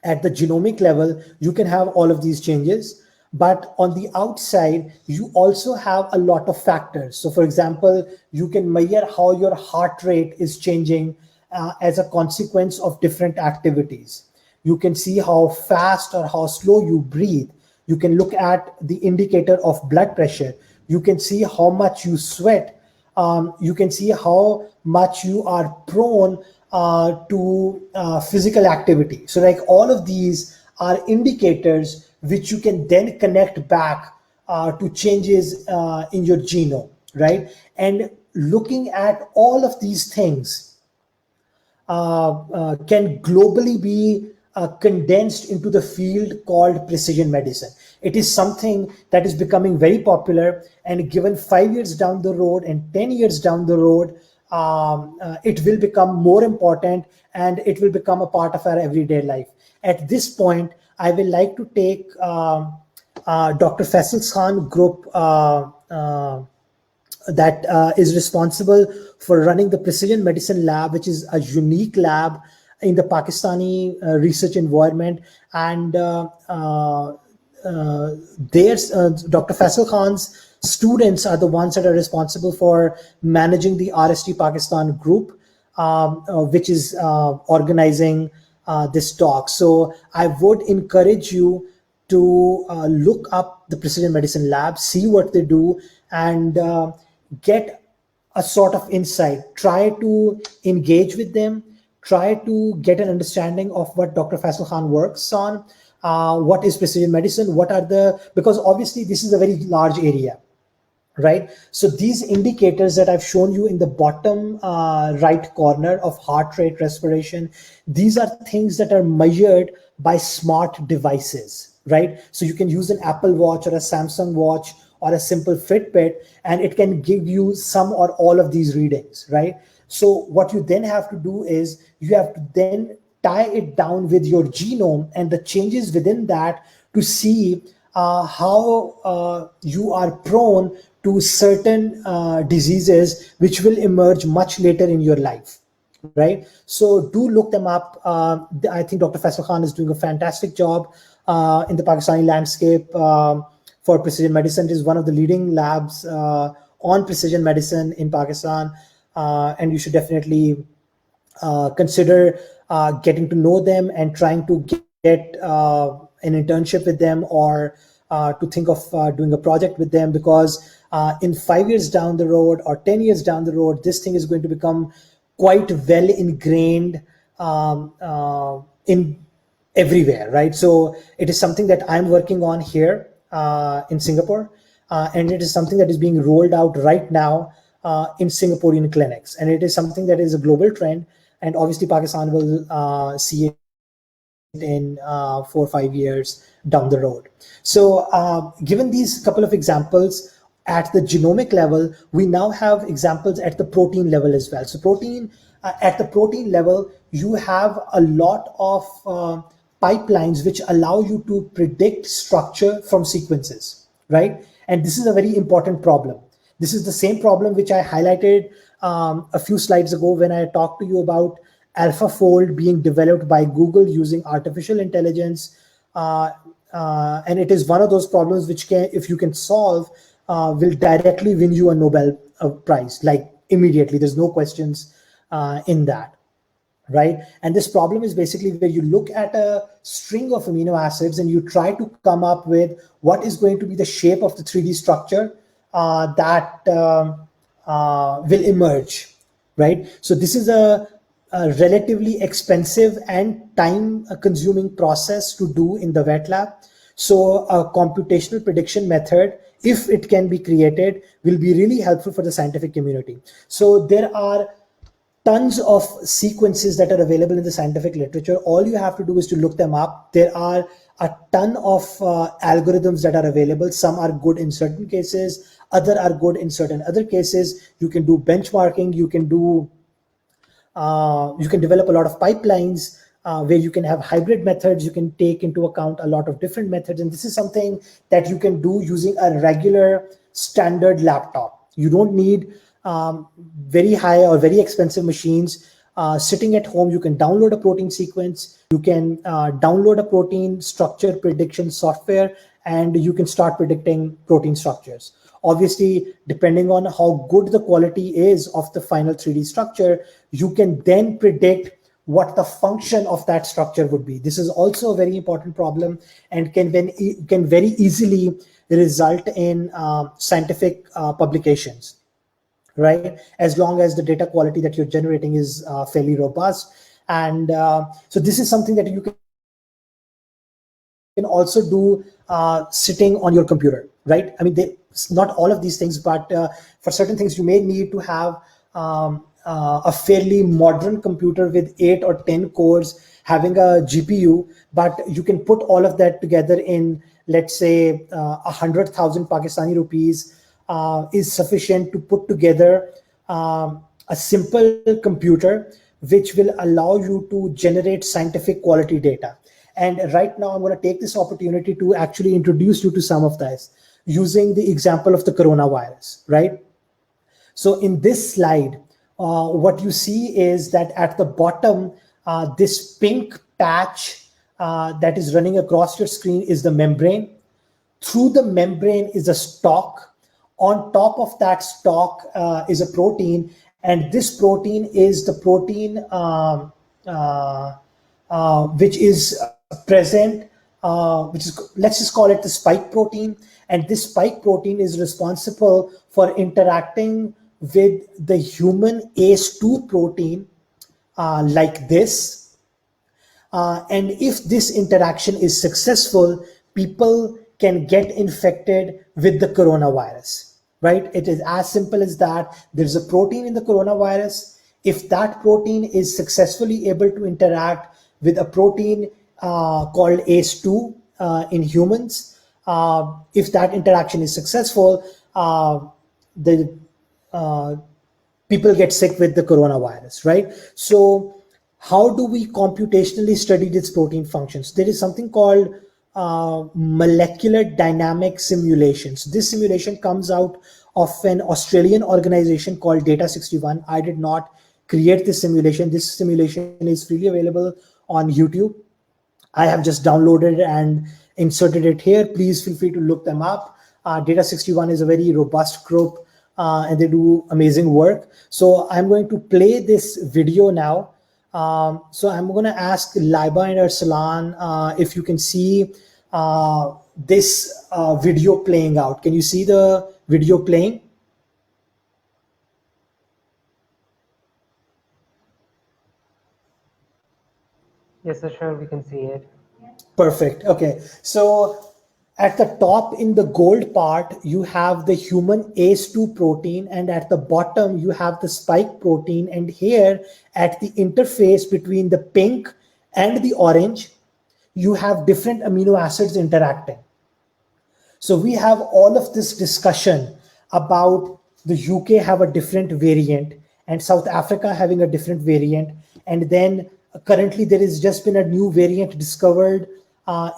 B: at the genomic level, you can have all of these changes, but on the outside, you also have a lot of factors. So for example, you can measure how your heart rate is changing as a consequence of different activities. You can see how fast or how slow you breathe. You can look at the indicator of blood pressure. You can see how much you sweat. You can see how much you are prone to physical activity. So like all of these are indicators which you can then connect back to changes in your genome, right? And looking at all of these things can globally be condensed into the field called precision medicine. It is something that is becoming very popular, and given 5 years down the road and 10 years down the road, it will become more important, and it will become a part of our everyday life. At this point, I will like to take Dr. Faisal Khan group that is responsible for running the Precision Medicine Lab, which is a unique lab in the Pakistani research environment. And Dr. Faisal Khan's students are the ones that are responsible for managing the RST Pakistan group, which is organizing this talk. So I would encourage you to look up the Precision Medicine Lab, see what they do, and get a sort of insight. Try to engage with them. Try to get an understanding of what Dr. Faisal Khan works on. What is precision medicine? Because obviously this is a very large area, right? So these indicators that I've shown you in the bottom right corner of heart rate, respiration, these are things that are measured by smart devices, right? So you can use an Apple Watch or a Samsung Watch or a simple Fitbit, and it can give you some or all of these readings, right? So what you then have to do is you have to then tie it down with your genome and the changes within that to see how you are prone to certain diseases which will emerge much later in your life, right? So do look them up. I think Dr. Faisal Khan is doing a fantastic job in the Pakistani landscape for precision medicine. It is one of the leading labs on precision medicine in Pakistan, and you should definitely consider getting to know them and trying to get an internship with them, or to think of doing a project with them, because in 5 years down the road or 10 years down the road, this thing is going to become quite well ingrained in everywhere, right? So it is something that I'm working on here in Singapore, and it is something that is being rolled out right now in Singaporean clinics, and it is something that is a global trend, and obviously Pakistan will see it in 4 or 5 years down the road. So given these couple of examples at the genomic level, we now have examples at the protein level as well. So at the protein level, you have a lot of pipelines which allow you to predict structure from sequences, right? And this is a very important problem. This is the same problem which I highlighted a few slides ago when I talked to you about AlphaFold being developed by Google using artificial intelligence. And it is one of those problems which can, if you can solve, will directly win you a Nobel Prize, like immediately. There's no questions in that, right? And this problem is basically where you look at a string of amino acids and you try to come up with what is going to be the shape of the 3D structure that will emerge, right? So this is a relatively expensive and time-consuming process to do in the wet lab. So a computational prediction method, if it can be created, will be really helpful for the scientific community. So there are tons of sequences that are available in the scientific literature. All you have to do is to look them up. There are a ton of algorithms that are available. Some are good in certain cases, other are good in certain other cases. You can do benchmarking, you can develop a lot of pipelines where you can have hybrid methods. You can take into account a lot of different methods. And this is something that you can do using a regular standard laptop. You don't need very high or very expensive machines. Sitting at home, you can download a protein sequence, you can download a protein structure prediction software, and you can start predicting protein structures. Obviously, depending on how good the quality is of the final 3D structure, you can then predict what the function of that structure would be. This is also a very important problem and can very easily result in scientific publications, right? As long as the data quality that you're generating is fairly robust. And so this is something that you can also do sitting on your computer, right? I mean, not all of these things, but for certain things, you may need to have a fairly modern computer with 8 or 10 cores, having a GPU, but you can put all of that together in, let's say, 100,000 Pakistani rupees is sufficient to put together a simple computer which will allow you to generate scientific quality data. And right now, I'm going to take this opportunity to actually introduce you to some of this using the example of the coronavirus, right? So in this slide, what you see is that at the bottom, this pink patch that is running across your screen is the membrane. Through the membrane is a stalk. On top of that stalk is a protein, and this protein is the protein which is present, let's just call it the spike protein. And this spike protein is responsible for interacting with the human ACE2 protein like this. And if this interaction is successful, people can get infected with the coronavirus, right? It is as simple as that. There's a protein in the coronavirus. If that protein is successfully able to interact with a protein called ACE2 in humans, if that interaction is successful, people get sick with the coronavirus, right? So how do we computationally study this protein functions? There is something called molecular dynamic simulations. This simulation comes out of an Australian organization called Data61. I did not create this simulation. This simulation is freely available on YouTube. I have just downloaded and inserted it here. Please feel free to look them up. Data61 is a very robust group and they do amazing work. So I'm going to play this video now. So I'm going to ask Laiba and Arsalan if you can see this video playing out. Can you see the video playing?
C: Yes, sir, sure, we can see it.
B: Perfect. Okay. So at the top in the gold part, you have the human ACE2 protein, and at the bottom, you have the spike protein. And here at the interface between the pink and the orange, you have different amino acids interacting. So we have all of this discussion about the UK have a different variant and South Africa having a different variant. And then currently there has just been a new variant discovered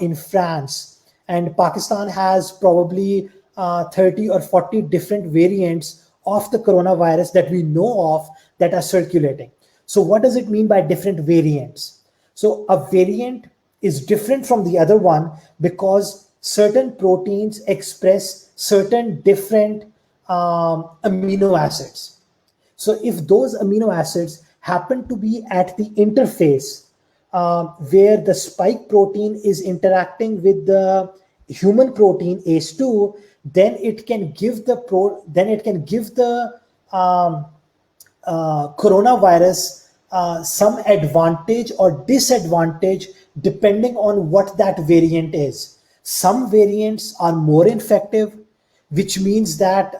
B: in France. And Pakistan has probably 30 or 40 different variants of the coronavirus that we know of that are circulating. So what does it mean by different variants? So a variant is different from the other one because certain proteins express certain different amino acids. So if those amino acids happen to be at the interface where the spike protein is interacting with the human protein ACE2, then it can give the coronavirus some advantage or disadvantage depending on what that variant is. Some variants are more infective, which means that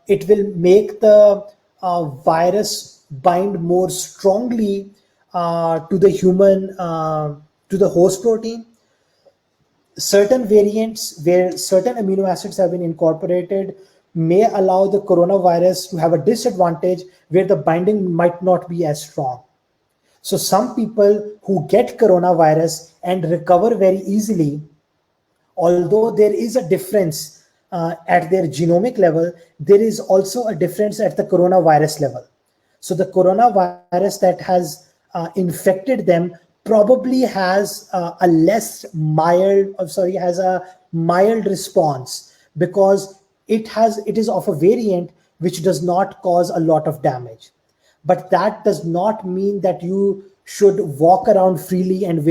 B: it will make the virus bind more strongly to the human, to the host protein. Certain variants where certain amino acids have been incorporated may allow the coronavirus to have a disadvantage where the binding might not be as strong. So some people who get coronavirus and recover very easily, although there is a difference at their genomic level, there is also a difference at the coronavirus level. So the coronavirus that has infected them probably has a mild response because it is of a variant which does not cause a lot of damage. But that does not mean that you should walk around freely and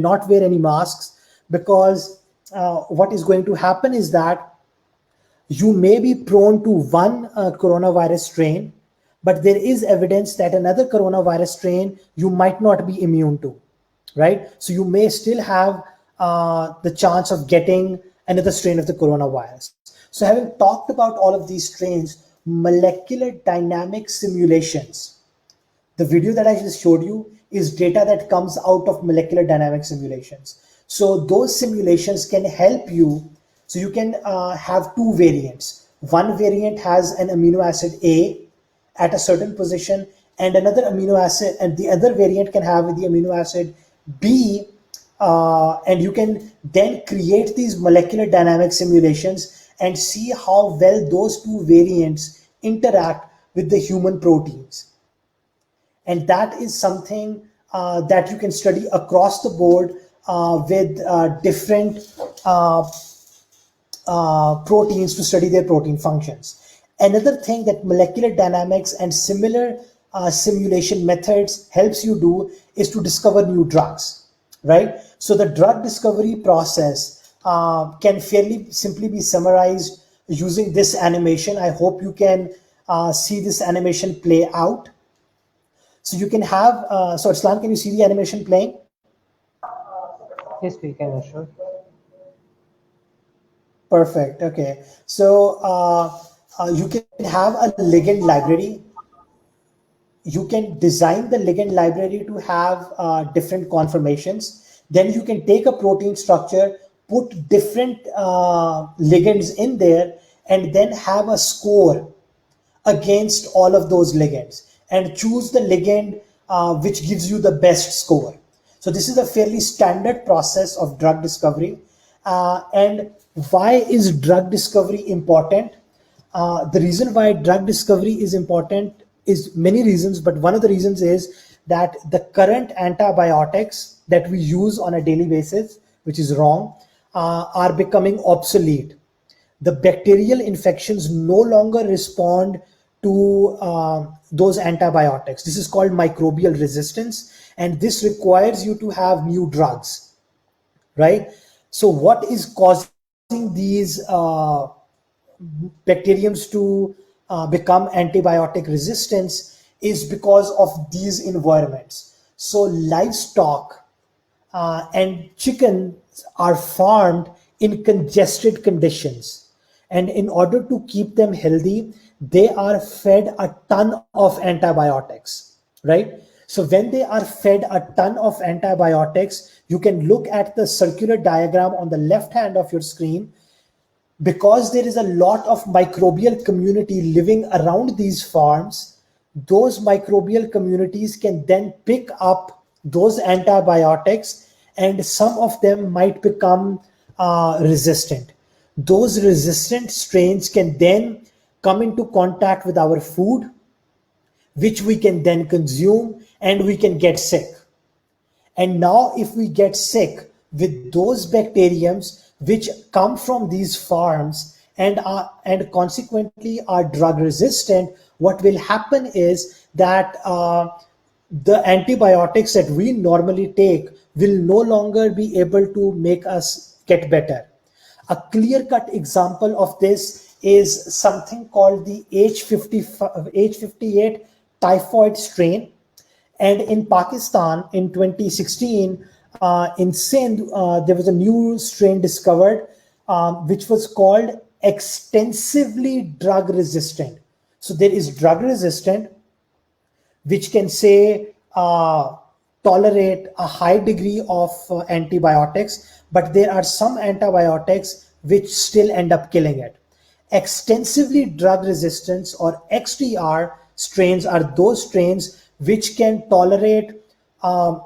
B: not wear any masks, because what is going to happen is that you may be prone to one coronavirus strain, but there is evidence that another coronavirus strain you might not be immune to, right? So you may still have the chance of getting another strain of the coronavirus. So having talked about all of these strains, molecular dynamic simulations, the video that I just showed you is data that comes out of molecular dynamic simulations. So those simulations can help you. So you can have two variants. One variant has an amino acid A at a certain position, and another amino acid, and the other variant can have the amino acid B, and you can then create these molecular dynamic simulations and see how well those two variants interact with the human proteins. And that is something that you can study across the board with different proteins to study their protein functions. Another thing that molecular dynamics and similar simulation methods helps you do is to discover new drugs, right? So the drug discovery process can fairly simply be summarized using this animation. I hope you can see this animation play out. So you can have, so Arslan, can you see the animation playing?
C: Yes, we can, Ashok.
B: Perfect. Okay. So you can have a ligand library. You can design the ligand library to have different conformations. Then you can take a protein structure, put different ligands in there, and then have a score against all of those ligands and choose the ligand which gives you the best score. So this is a fairly standard process of drug discovery. And why is drug discovery important? The reason why drug discovery is important is many reasons, but one of the reasons is that the current antibiotics that we use on a daily basis, which is wrong, are becoming obsolete. The bacterial infections no longer respond to those antibiotics. This is called microbial resistance, and this requires you to have new drugs, right? So what is causing these bacteriums to become antibiotic resistance is because of these environments. So livestock and chickens are farmed in congested conditions. And in order to keep them healthy, they are fed a ton of antibiotics, right? So when they are fed a ton of antibiotics, you can look at the circular diagram on the left hand of your screen. Because there is a lot of microbial community living around these farms, those microbial communities can then pick up those antibiotics, and some of them might become resistant. Those resistant strains can then come into contact with our food, which we can then consume, and we can get sick. And now, if we get sick with those bacteriums which come from these farms and consequently are drug resistant, what will happen is that the antibiotics that we normally take will no longer be able to make us get better. A clear-cut example of this is something called the H58 typhoid strain. And in Pakistan in 2016, in Sindh, there was a new strain discovered, which was called extensively drug resistant. So there is drug resistant, which can say tolerate a high degree of antibiotics, but there are some antibiotics which still end up killing it. Extensively drug resistance, or XDR strains, are those strains which can tolerate a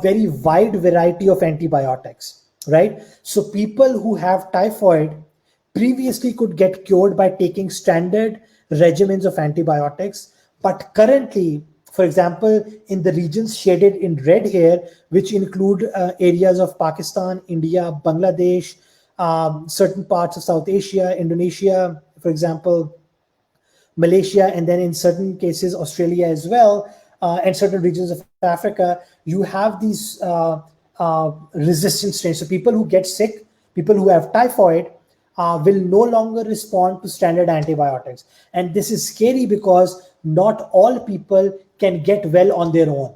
B: very wide variety of antibiotics, right? So people who have typhoid previously could get cured by taking standard regimens of antibiotics, but currently, for example, in the regions shaded in red here, which include areas of Pakistan, India, Bangladesh, certain parts of South Asia, Indonesia, for example, Malaysia, and then in certain cases, Australia as well, and certain regions of Africa, you have these resistant strains. So people who get sick, people who have typhoid, will no longer respond to standard antibiotics. And this is scary because not all people can get well on their own.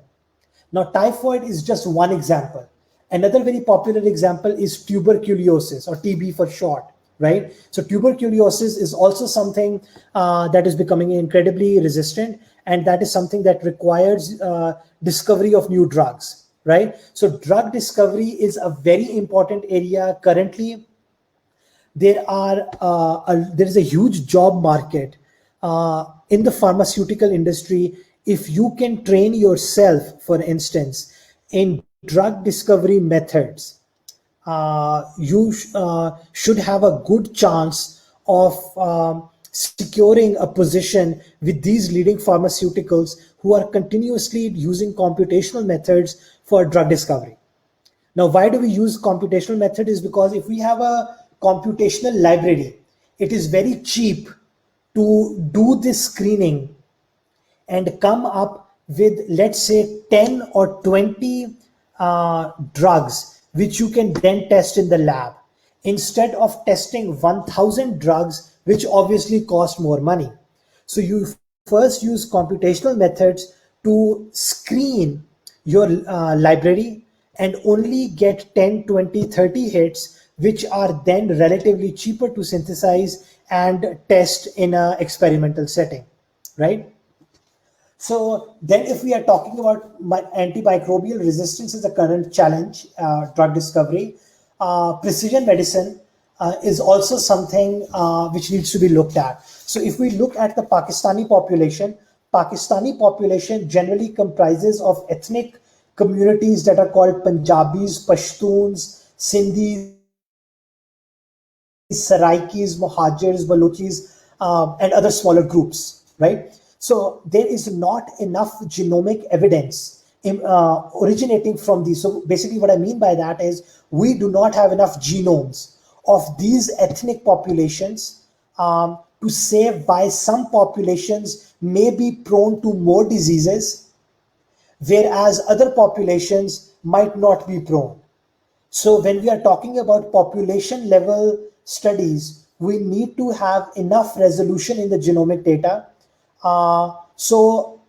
B: Now, typhoid is just one example. Another very popular example is tuberculosis, or TB for short, right? So tuberculosis is also something that is becoming incredibly resistant, and that is something that requires discovery of new drugs, right? So drug discovery is a very important area currently. There is a huge job market in the pharmaceutical industry. If you can train yourself, for instance, in drug discovery methods, you should have a good chance of securing a position with these leading pharmaceuticals who are continuously using computational methods for drug discovery. Now, why do we use computational method? Is because if we have a computational library, it is very cheap to do this screening and come up with, let's say, 10 or 20 drugs, which you can then test in the lab, instead of testing 1,000 drugs, which obviously cost more money. So you first use computational methods to screen your library and only get 10, 20, 30 hits, which are then relatively cheaper to synthesize and test in an experimental setting, right? So then if we are talking about antimicrobial resistance is a current challenge, drug discovery, precision medicine is also something which needs to be looked at. So if we look at the Pakistani population generally comprises of ethnic communities that are called Punjabis, Pashtuns, Sindhis, Saraikis, Mohajirs, Balochis, and other smaller groups, right? So there is not enough genomic evidence originating from these. So basically what I mean by that is we do not have enough genomes of these ethnic populations to say why some populations may be prone to more diseases, whereas other populations might not be prone. So when we are talking about population level studies, we need to have enough resolution in the genomic data. So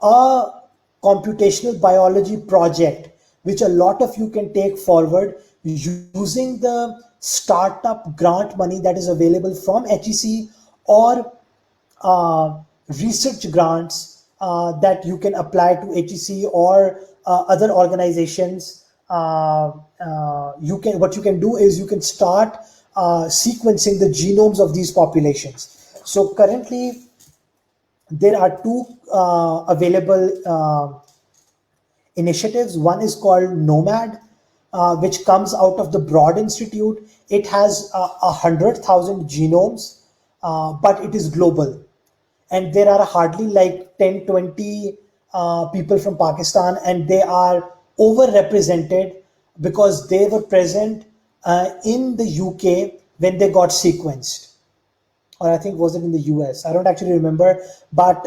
B: a computational biology project, which a lot of you can take forward using the startup grant money that is available from HEC or research grants, that you can apply to HEC or other organizations. What you can do is you can start sequencing the genomes of these populations. So currently, there are two available initiatives. One is called Nomad, which comes out of the Broad Institute. It has 100,000 genomes, but it is global. And there are hardly like 10, 20 people from Pakistan, and they are overrepresented because they were present in the UK when they got sequenced. Or I think was it in the US? I don't actually remember. But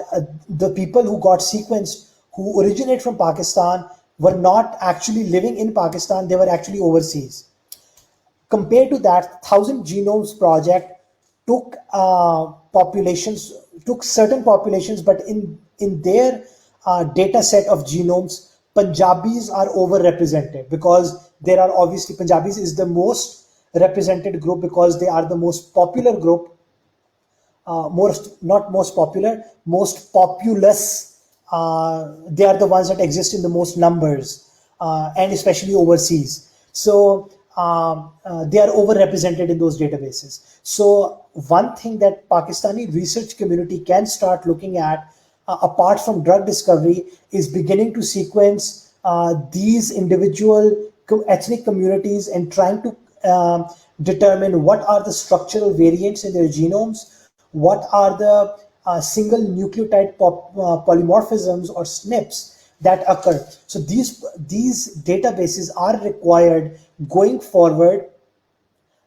B: the people who got sequenced, who originate from Pakistan, were not actually living in Pakistan. They were actually overseas. Compared to that, 1,000 Genomes Project took certain populations, but in their data set of genomes, Punjabis are overrepresented because there are obviously Punjabis is the most represented group because they are the most popular group. Not most popular, most populous. They are the ones that exist in the most numbers, and especially overseas. So they are overrepresented in those databases. So one thing that Pakistani research community can start looking at, apart from drug discovery, is beginning to sequence these individual ethnic communities and trying to determine what are the structural variants in their genomes, what are the single nucleotide polymorphisms or SNPs that occur. So these databases are required going forward.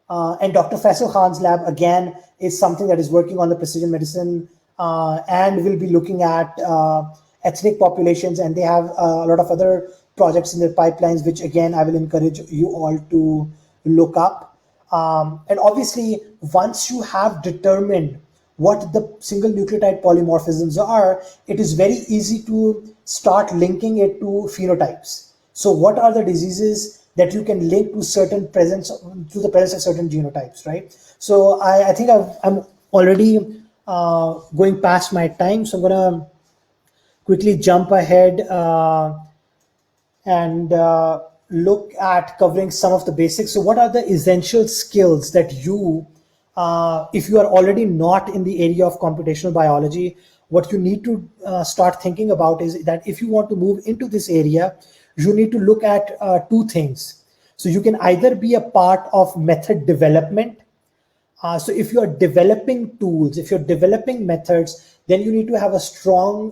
B: And Dr. Faisal Khan's lab, again, is something that is working on the precision medicine and will be looking at ethnic populations. And they have a lot of other projects in their pipelines, which, again, I will encourage you all to look up. And obviously, once you have determined what the single nucleotide polymorphisms are, it is very easy to start linking it to phenotypes. So what are the diseases that you can link to the presence of certain genotypes, right? So I think I'm already going past my time, so I'm gonna quickly jump ahead and look at covering some of the basics. So what are the essential skills that you, if you are already not in the area of computational biology, what you need to start thinking about is that if you want to move into this area, you need to look at two things. So you can either be a part of method development. So if you are developing tools, if you're developing methods, then you need to have a strong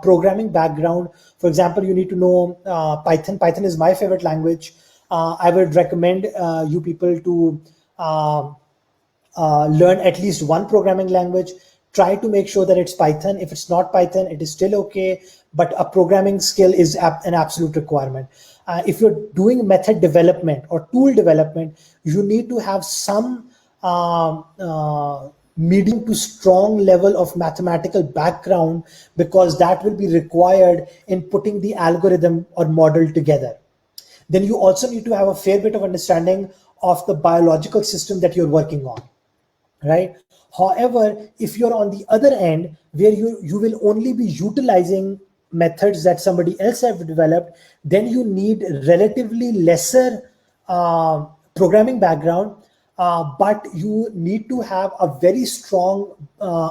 B: programming background. For example, you need to know Python. Python is my favorite language. I would recommend you people to learn at least one programming language. Try to make sure that it's Python. If it's not Python, it is still okay, but a programming skill is an absolute requirement. If you're doing method development or tool development, you need to have some medium to strong level of mathematical background, because that will be required in putting the algorithm or model together. Then you also need to have a fair bit of understanding of the biological system that you're working on, right? However, if you're on the other end, where you will only be utilizing methods that somebody else have developed, then you need relatively lesser programming background, but you need to have a very strong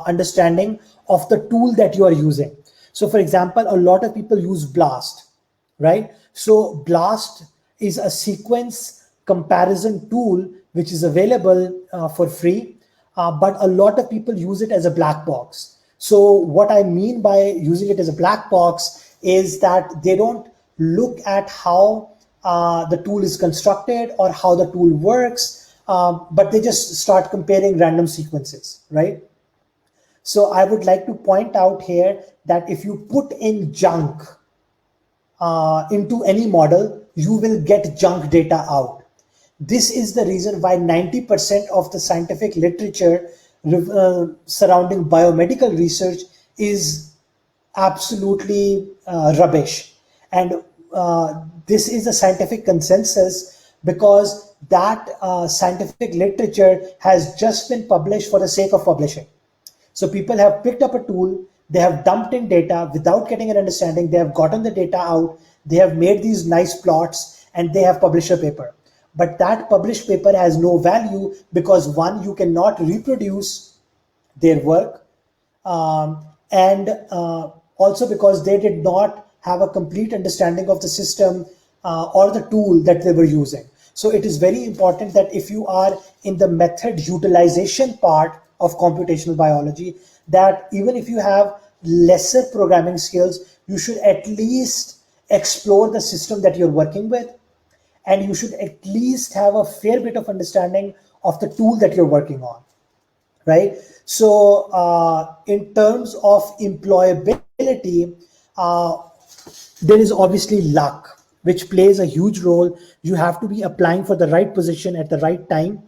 B: understanding of the tool that you are using. So for example, a lot of people use BLAST, right? So BLAST is a sequence comparison tool which is available for free, but a lot of people use it as a black box. So what I mean by using it as a black box is that they don't look at how the tool is constructed or how the tool works, but they just start comparing random sequences, right? So I would like to point out here that if you put in junk into any model, you will get junk data out. This is the reason why 90% of the scientific literature surrounding biomedical research is absolutely rubbish. And this is the scientific consensus, because that scientific literature has just been published for the sake of publishing. So people have picked up a tool, They have dumped in data without getting an understanding. They have gotten the data out. They have made these nice plots and they have published a paper. But that published paper has no value because one, you cannot reproduce their work, and also because they did not have a complete understanding of the system or the tool that they were using. So it is very important that if you are in the method utilization part of computational biology, that even if you have lesser programming skills, you should at least explore the system that you're working with, and you should at least have a fair bit of understanding of the tool that you're working on, right? So in terms of employability, there is obviously luck, which plays a huge role. You have to be applying for the right position at the right time.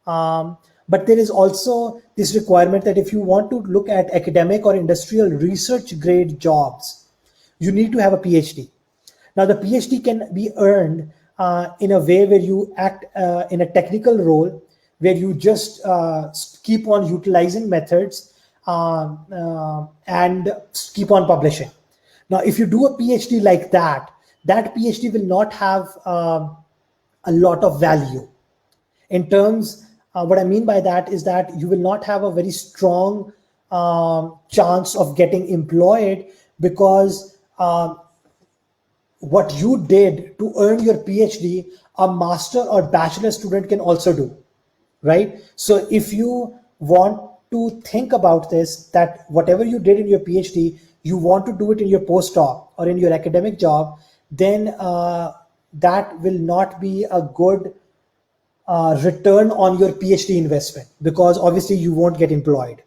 B: But there is also this requirement that if you want to look at academic or industrial research grade jobs, you need to have a PhD. Now, the PhD can be earned in a way where you act in a technical role, where you just keep on utilizing methods and keep on publishing. Now, if you do a PhD like that, that PhD will not have a lot of value. In terms, what I mean by that is that you will not have a very strong chance of getting employed because what you did to earn your PhD, a master or bachelor student can also do, right? So if you want to think about this, that whatever you did in your PhD, you want to do it in your postdoc or in your academic job, then that will not be a good return on your PhD investment, because obviously you won't get employed,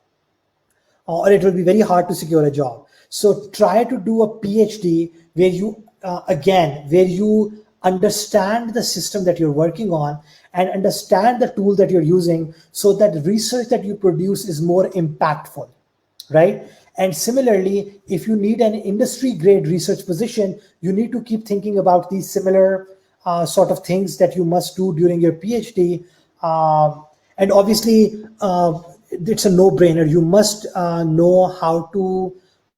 B: or it will be very hard to secure a job. So try to do a PhD where you, where you understand the system that you're working on and understand the tool that you're using, so that the research that you produce is more impactful, right? And similarly, if you need an industry grade research position, you need to keep thinking about these similar sort of things that you must do during your PhD. And obviously, it's a no-brainer. You must know how to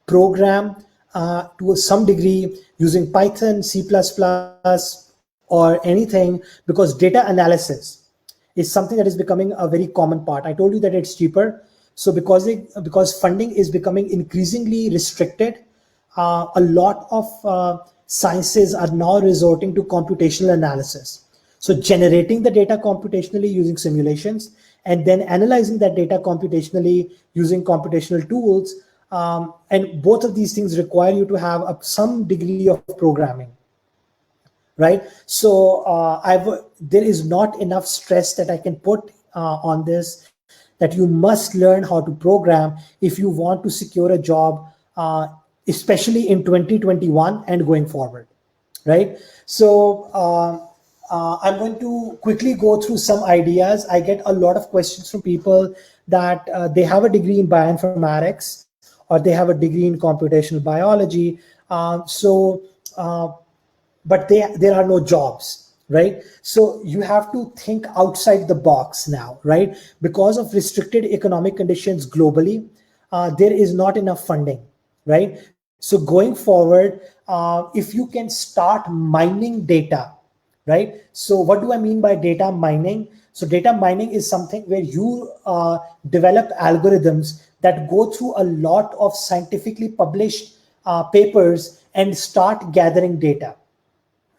B: program to some degree using Python, C++, or anything, because data analysis is something that is becoming a very common part. I told you that it's cheaper. So because funding is becoming increasingly restricted, a lot of sciences are now resorting to computational analysis. So generating the data computationally using simulations, and then analyzing that data computationally using computational tools. And both of these things require you to have some degree of programming, right? So there is not enough stress that I can put on this, that you must learn how to program if you want to secure a job, especially in 2021 and going forward, right? So I'm going to quickly go through some ideas. I get a lot of questions from people that they have a degree in bioinformatics or they have a degree in computational biology, but there are no jobs, right? So you have to think outside the box now, right? Because of restricted economic conditions globally, there is not enough funding, right? So going forward, if you can start mining data, right? So what do I mean by data mining? So data mining is something where you develop algorithms that go through a lot of scientifically published papers and start gathering data,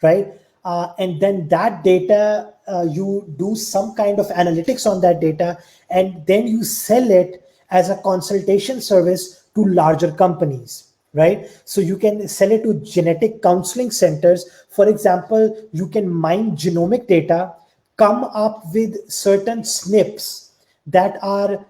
B: right? And then that data, you do some kind of analytics on that data, and then you sell it as a consultation service to larger companies, right? So you can sell it to genetic counseling centers. For example, you can mine genomic data, come up with certain SNPs that are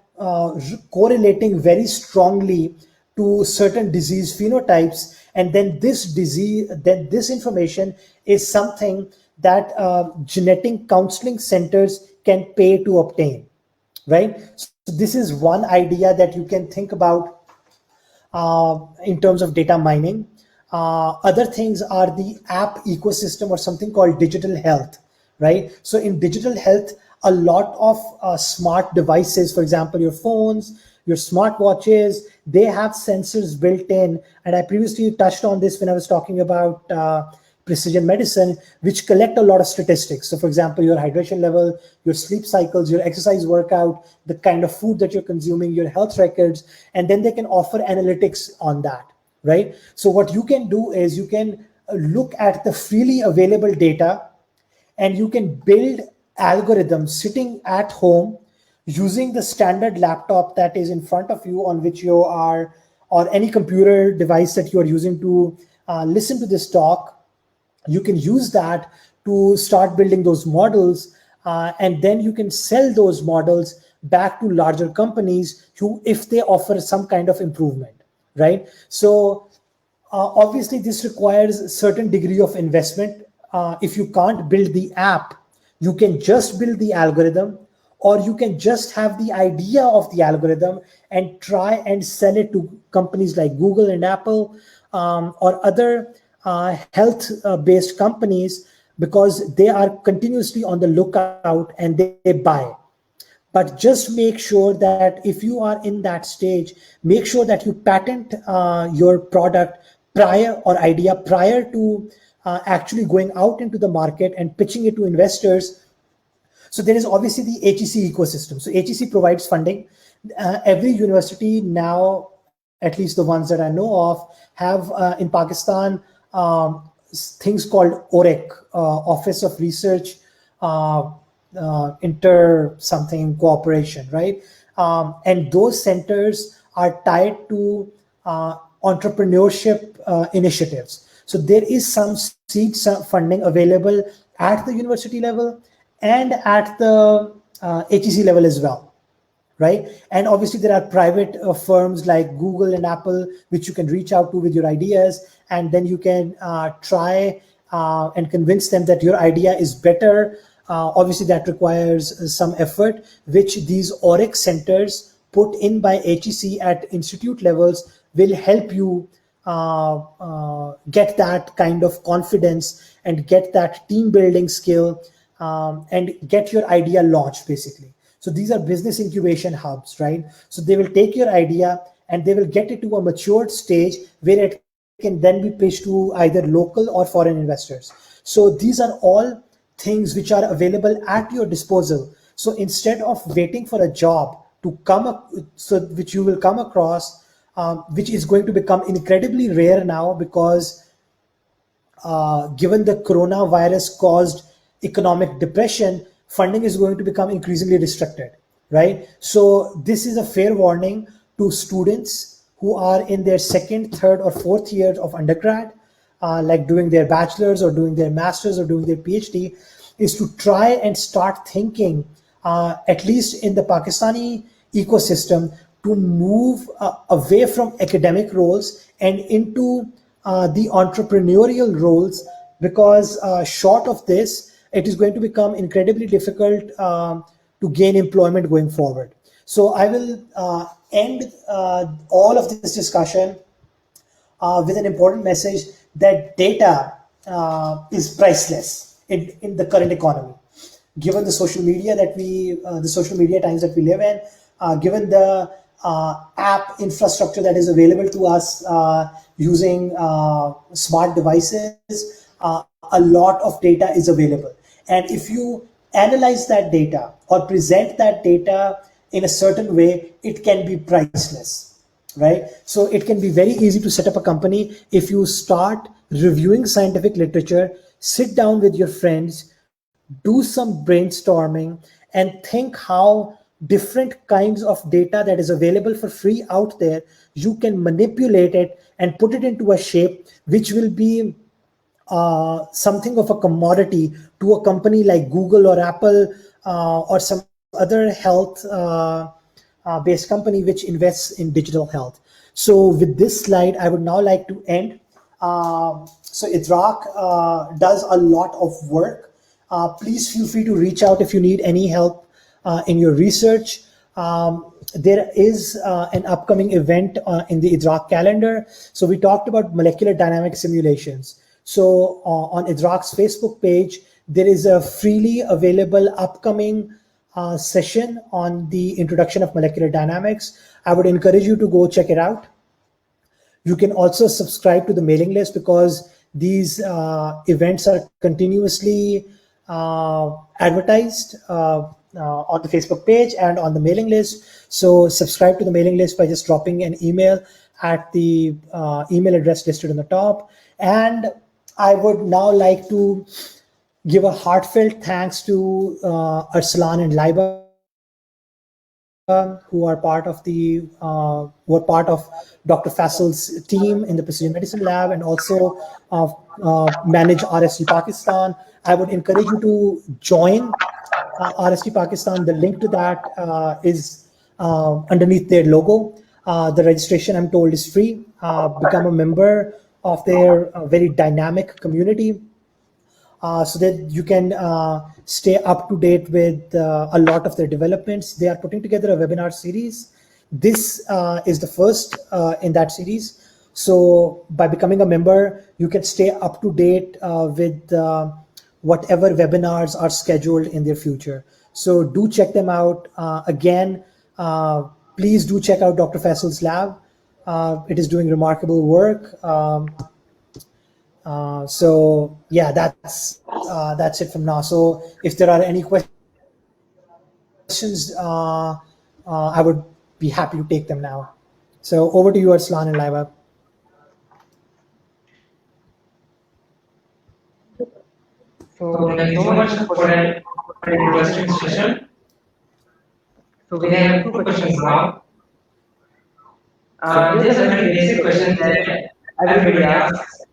B: correlating very strongly to certain disease phenotypes, and then this information is something that genetic counseling centers can pay to obtain, right? So this is one idea that you can think about in terms of data mining. Other things are the app ecosystem, or something called digital health, right? So in digital health, a lot of smart devices, for example, your phones, your smartwatches, they have sensors built in. And I previously touched on this when I was talking about precision medicine, which collect a lot of statistics. So for example, your hydration level, your sleep cycles, your exercise workout, the kind of food that you're consuming, your health records, and then they can offer analytics on that, right? So what you can do is you can look at the freely available data, and you can build algorithms sitting at home using the standard laptop that is in front of you, on which you are, or any computer device that you are using to listen to this talk. You can use that to start building those models, and then you can sell those models back to larger companies who, if they offer some kind of improvement, right? So obviously this requires a certain degree of investment. If you can't build the app, you can just build the algorithm, or you can just have the idea of the algorithm and try and sell it to companies like Google and Apple, or other health-based companies, because they are continuously on the lookout and they buy. But just make sure that if you are in that stage, make sure that you patent your product prior to actually going out into the market and pitching it to investors. So there is obviously the HEC ecosystem. So HEC provides funding. Every university now, at least the ones that I know of, have in Pakistan things called OREC, Office of Research Inter something cooperation, right? And those centers are tied to entrepreneurship initiatives. So there is some seed funding available at the university level and at the HEC level as well, right? And obviously there are private firms like Google and Apple, which you can reach out to with your ideas, and then you can try and convince them that your idea is better. Obviously that requires some effort, which these OREC centers put in by HEC at institute levels will help you get that kind of confidence and get that team building skill, and get your idea launched basically. So these are business incubation hubs, right? So they will take your idea and they will get it to a matured stage where it can then be pitched to either local or foreign investors. So these are all things which are available at your disposal. So instead of waiting for a job to come up, so which you will come across, which is going to become incredibly rare now, because given the coronavirus caused economic depression, funding is going to become increasingly restricted, right? So this is a fair warning to students who are in their second, third, or fourth year of undergrad, like doing their bachelor's or doing their master's or doing their PhD, is to try and start thinking, at least in the Pakistani ecosystem, to move away from academic roles and into the entrepreneurial roles, because short of this, it is going to become incredibly difficult to gain employment going forward. So I will end all of this discussion with an important message that data is priceless in the current economy. Given the social media the social media times that we live in, given the app infrastructure that is available to us using smart devices, a lot of data is available. And if you analyze that data or present that data in a certain way, it can be priceless, right? So it can be very easy to set up a company if you start reviewing scientific literature, sit down with your friends, do some brainstorming, and think how different kinds of data that is available for free out there, you can manipulate it and put it into a shape which will be something of a commodity to a company like Google or Apple, or some other health based company which invests in digital health. So with this slide, I would now like to end. So IDRAK does a lot of work. Please feel free to reach out if you need any help in your research. There is an upcoming event in the IDRAK calendar. So we talked about molecular dynamic simulations. So on IDRAK's Facebook page, there is a freely available upcoming session on the introduction of molecular dynamics. I would encourage you to go check it out. You can also subscribe to the mailing list because these events are continuously advertised on the Facebook page and on the mailing list. So subscribe to the mailing list by just dropping an email at the email address listed on the top. And I would now like to give a heartfelt thanks to Arslan and Laiba, who are part of Dr. Faisal's team in the Precision Medicine Lab and also manage RST Pakistan. I would encourage you to join RST Pakistan. The link to that is underneath their logo. The registration, I'm told, is free. Become a member of their very dynamic community. So that you can stay up to date with a lot of their developments. They are putting together a webinar series. This is the first in that series. So by becoming a member, you can stay up to date with whatever webinars are scheduled in their future. So do check them out. Again, please do check out Dr. Faisal's lab. It is doing remarkable work. So yeah, that's it from now. So if there are any questions, I would be happy to take them now. So over to you, Arslan and Laiba.
C: So thank you so much for an interesting session. So we have two questions now. Just a very basic question that everybody asks: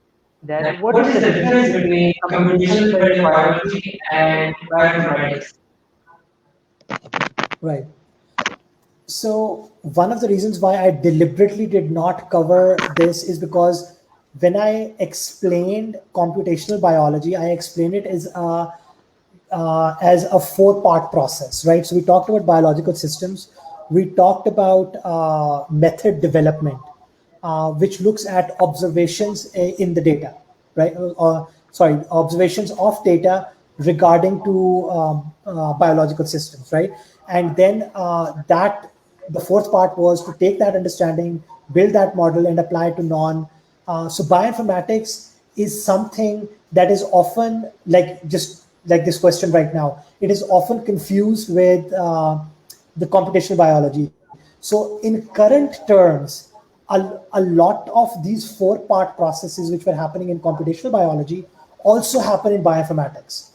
C: that what is the difference between computational biology and bioinformatics?
B: Right. So one of the reasons why I deliberately did not cover this is because when I explained computational biology, I explained it as a four-part process, right? So we talked about biological systems. We talked about method development, which looks at observations in the data, right? Observations of data regarding to biological systems, right? And then the fourth part was to take that understanding, build that model, and apply it to so bioinformatics is something that is often just like this question right now. It is often confused with the computational biology. So in current terms, a lot of these four-part processes which were happening in computational biology also happen in bioinformatics.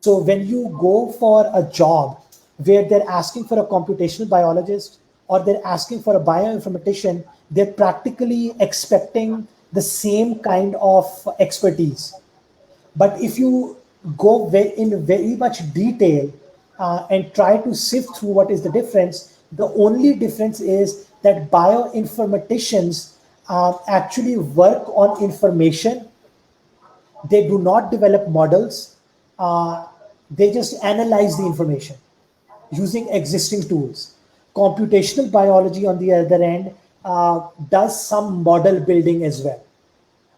B: So when you go for a job where they're asking for a computational biologist or they're asking for a bioinformatician, they're practically expecting the same kind of expertise. But if you go in very much detail and try to sift through what is the difference, the only difference is that bioinformaticians actually work on information. They do not develop models. They just analyze the information using existing tools. Computational biology, on the other end, does some model building as well.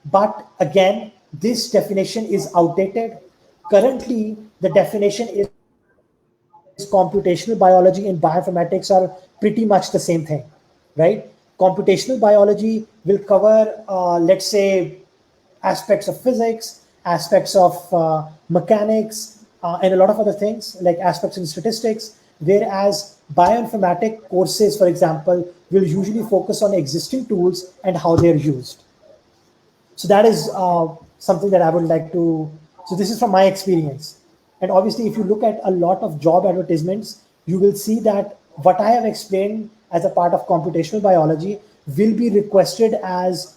B: But again, this definition is outdated. Currently, the definition is computational biology and bioinformatics are pretty much the same thing, right? Computational biology will cover, let's say, aspects of physics, aspects of mechanics, and a lot of other things like aspects in statistics, whereas bioinformatic courses, for example, will usually focus on existing tools and how they're used. So that is something that I would like to, so this is from my experience. And obviously, if you look at a lot of job advertisements, you will see that what I have explained as a part of computational biology will be requested as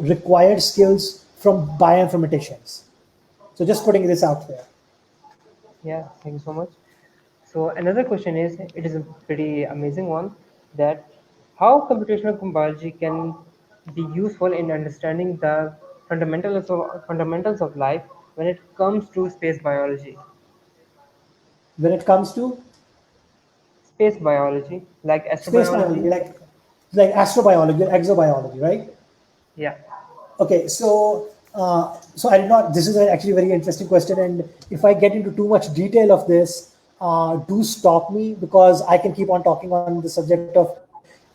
B: required skills from bioinformaticians. So just putting this out there.
C: Yeah, thank you so much. So another question is, it is a pretty amazing one, that how computational biology can be useful in understanding the fundamentals of life when it comes to space biology.
B: When it comes to
C: Space biology, like
B: space biology,
C: astrobiology.
B: like astrobiology, exobiology, right?
C: Yeah.
B: Okay, so I did not. This is actually a very interesting question, and if I get into too much detail of this, do stop me, because I can keep on talking on the subject of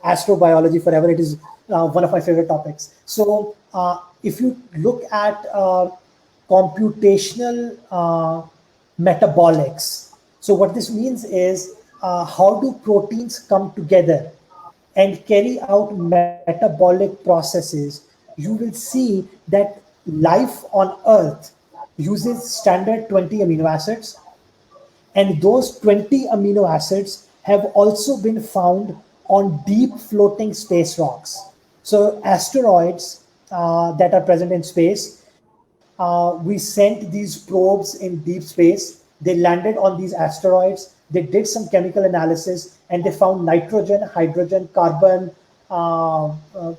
B: astrobiology forever. It is one of my favorite topics. So if you look at computational metabolics, so what this means is how do proteins come together and carry out metabolic processes, you will see that life on Earth uses standard 20 amino acids, and those 20 amino acids have also been found on deep floating space rocks. So, asteroids that are present in space, we sent these probes in deep space. They landed on these asteroids. They did some chemical analysis and they found nitrogen, hydrogen, carbon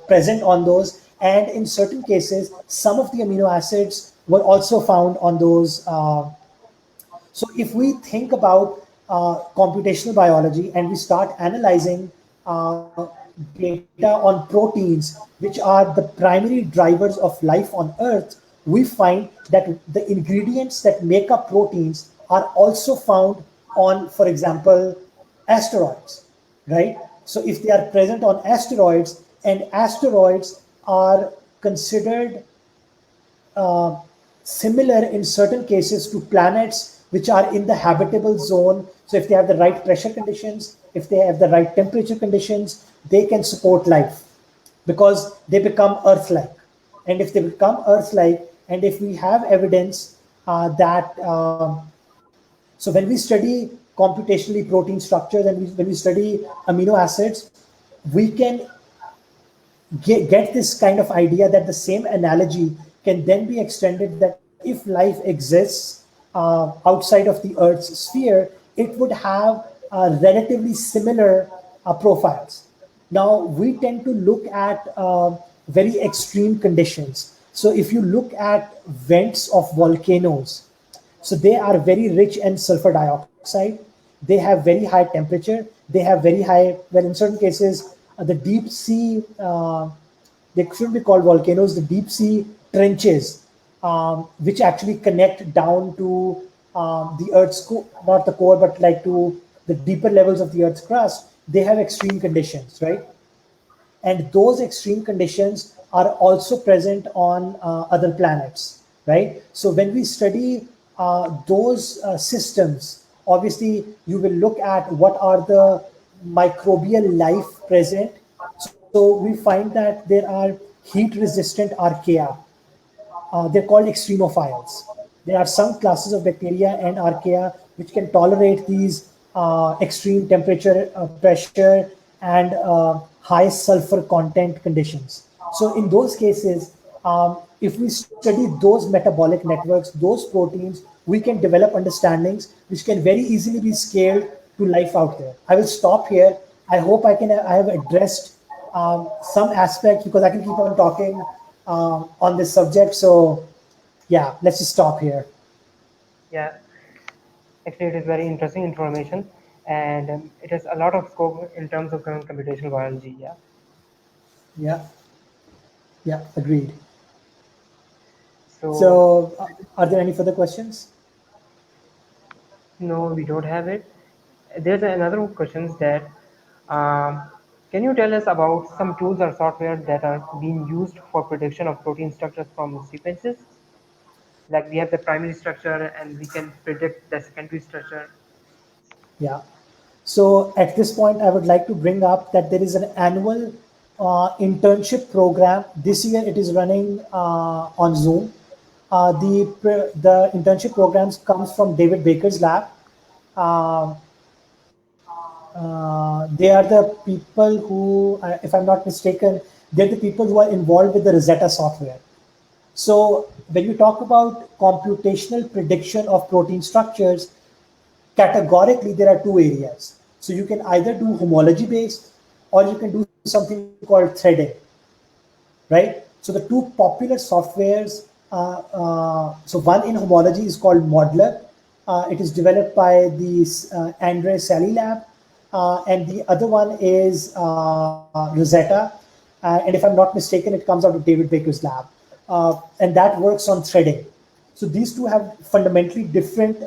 B: present on those. And in certain cases, some of the amino acids were also found on those. So if we think about computational biology and we start analyzing data on proteins, which are the primary drivers of life on Earth, we find that the ingredients that make up proteins are also found on, for example, asteroids, right? So if they are present on asteroids, and asteroids are considered similar in certain cases to planets which are in the habitable zone. So if they have the right pressure conditions, if they have the right temperature conditions, they can support life because they become Earth-like. And if they become Earth-like, and if we have evidence that, so when we study computationally protein structures and when we study amino acids, we can get this kind of idea that the same analogy can then be extended, that if life exists outside of the Earth's sphere, it would have relatively similar profiles. Now, we tend to look at very extreme conditions. So if you look at vents of volcanoes, so they are very rich in sulfur dioxide. They have very high temperature. They have very high, well, in certain cases, the deep sea, they shouldn't be called volcanoes, the deep sea trenches, which actually connect down to the Earth's core, not the core, but like to the deeper levels of the Earth's crust, they have extreme conditions, right? And those extreme conditions are also present on other planets, right? So when we study those systems, obviously you will look at what are the microbial life present. So we find that there are heat resistant archaea. They're called extremophiles. There are some classes of bacteria and archaea which can tolerate these extreme temperature, pressure, and high sulfur content conditions. So in those cases, if we study those metabolic networks, those proteins, we can develop understandings which can very easily be scaled to life out there. I will stop here. I hope I have addressed some aspects, because I can keep on talking on this subject. So yeah, let's just stop here.
C: Yeah, actually, it is very interesting information, and it has a lot of scope in terms of computational biology. Yeah.
B: Yeah, agreed.
C: So
B: Are there any further questions?
C: no, we don't have it. There's another question that um, can you tell us about some tools or software that are being used for prediction of protein structures from sequences? Like we have the primary structure and we can predict the secondary structure.
B: Yeah. So at this point, I would like to bring up that there is an annual internship program. This year, it is running on Zoom. The internship programs comes from David Baker's lab. Uh, they are the people who, if I'm not mistaken, they're the people who are involved with the Rosetta software. So when you talk about computational prediction of protein structures, categorically there are two areas. So you can either do homology based, or you can do something called threading, right? So the two popular softwares, so one in homology is called Modeler. It is developed by the Andre Sally lab, and the other one is Rosetta. And if I'm not mistaken, it comes out of David Baker's lab. And that works on threading. So these two have fundamentally different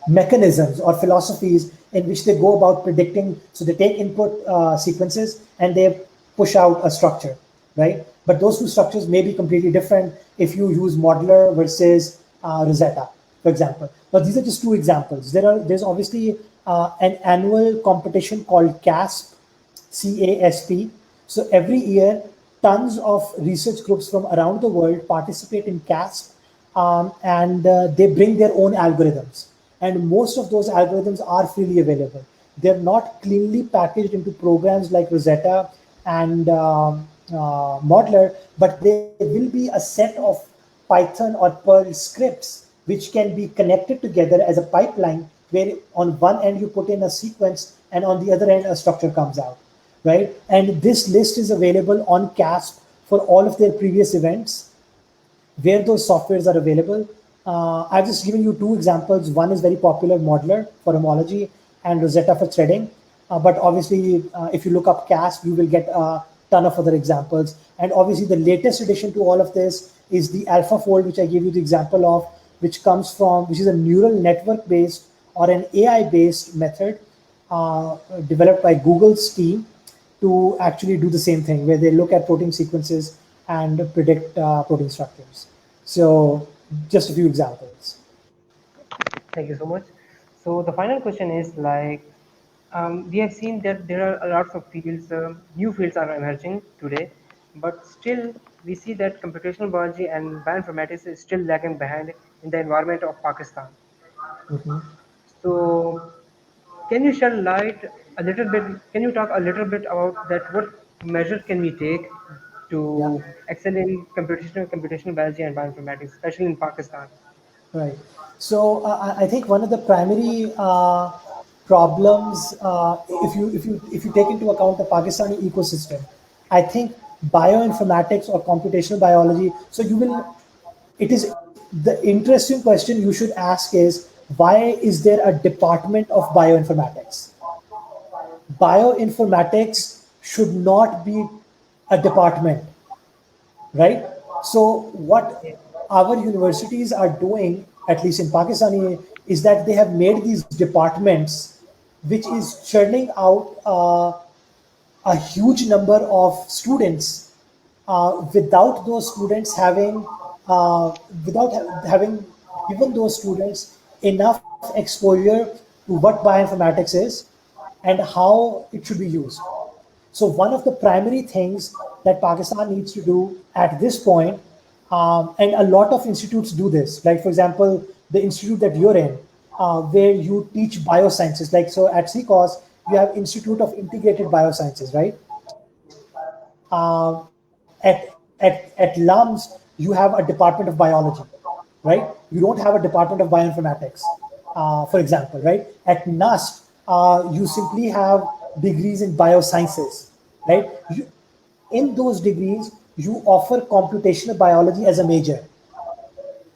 B: mechanisms or philosophies in which they go about predicting. So they take input sequences and they push out a structure, right? But those two structures may be completely different if you use modeler versus Rosetta, for example. But these are just two examples. There's obviously an annual competition called CASP. So every year, tons of research groups from around the world participate in CASP, and they bring their own algorithms. And most of those algorithms are freely available. They're not cleanly packaged into programs like Rosetta and Modeler, but there will be a set of Python or Perl scripts which can be connected together as a pipeline where on one end you put in a sequence and on the other end a structure comes out, right? And this list is available on CASP for all of their previous events where those softwares are available. I've just given you two examples. One is very popular, Modeler for homology and Rosetta for threading. But obviously, if you look up CASP, you will get a ton of other examples. And obviously, the latest addition to all of this is the AlphaFold, which I gave you the example of, which is a neural network based or an AI based method developed by Google's team to actually do the same thing, where they look at protein sequences and predict protein structures. So just a few examples.
C: Thank you so much. So the final question is like, we have seen that there are lots of fields, new fields are emerging today, but still we see that computational biology and bioinformatics is still lagging behind in the environment of Pakistan.
B: Mhm.
C: So can you shed light a little bit? Can you talk a little bit about that? What measures can we take
B: Yeah,
C: to excel in computational biology and bioinformatics, especially in Pakistan?
B: right. So I think one of the primary problems, if you take into account the Pakistani ecosystem, I think bioinformatics or computational biology. So you will. It is the interesting question you should ask is why is there a department of bioinformatics? Bioinformatics should not be a department, right? So what our universities are doing, at least in Pakistani, is that they have made these departments, which is churning out a huge number of students without those students having without having given those students enough exposure to what bioinformatics is and how it should be used. So one of the primary things that Pakistan needs to do at this point, and a lot of institutes do this, like for example, the institute that you're in, where you teach biosciences, like so at CCOS, you have Institute of Integrated Biosciences, right? At LUMS, you have a department of biology, right? You don't have a department of bioinformatics, for example, right? At NUST, you simply have degrees in biosciences, right? In those degrees, you offer computational biology as a major,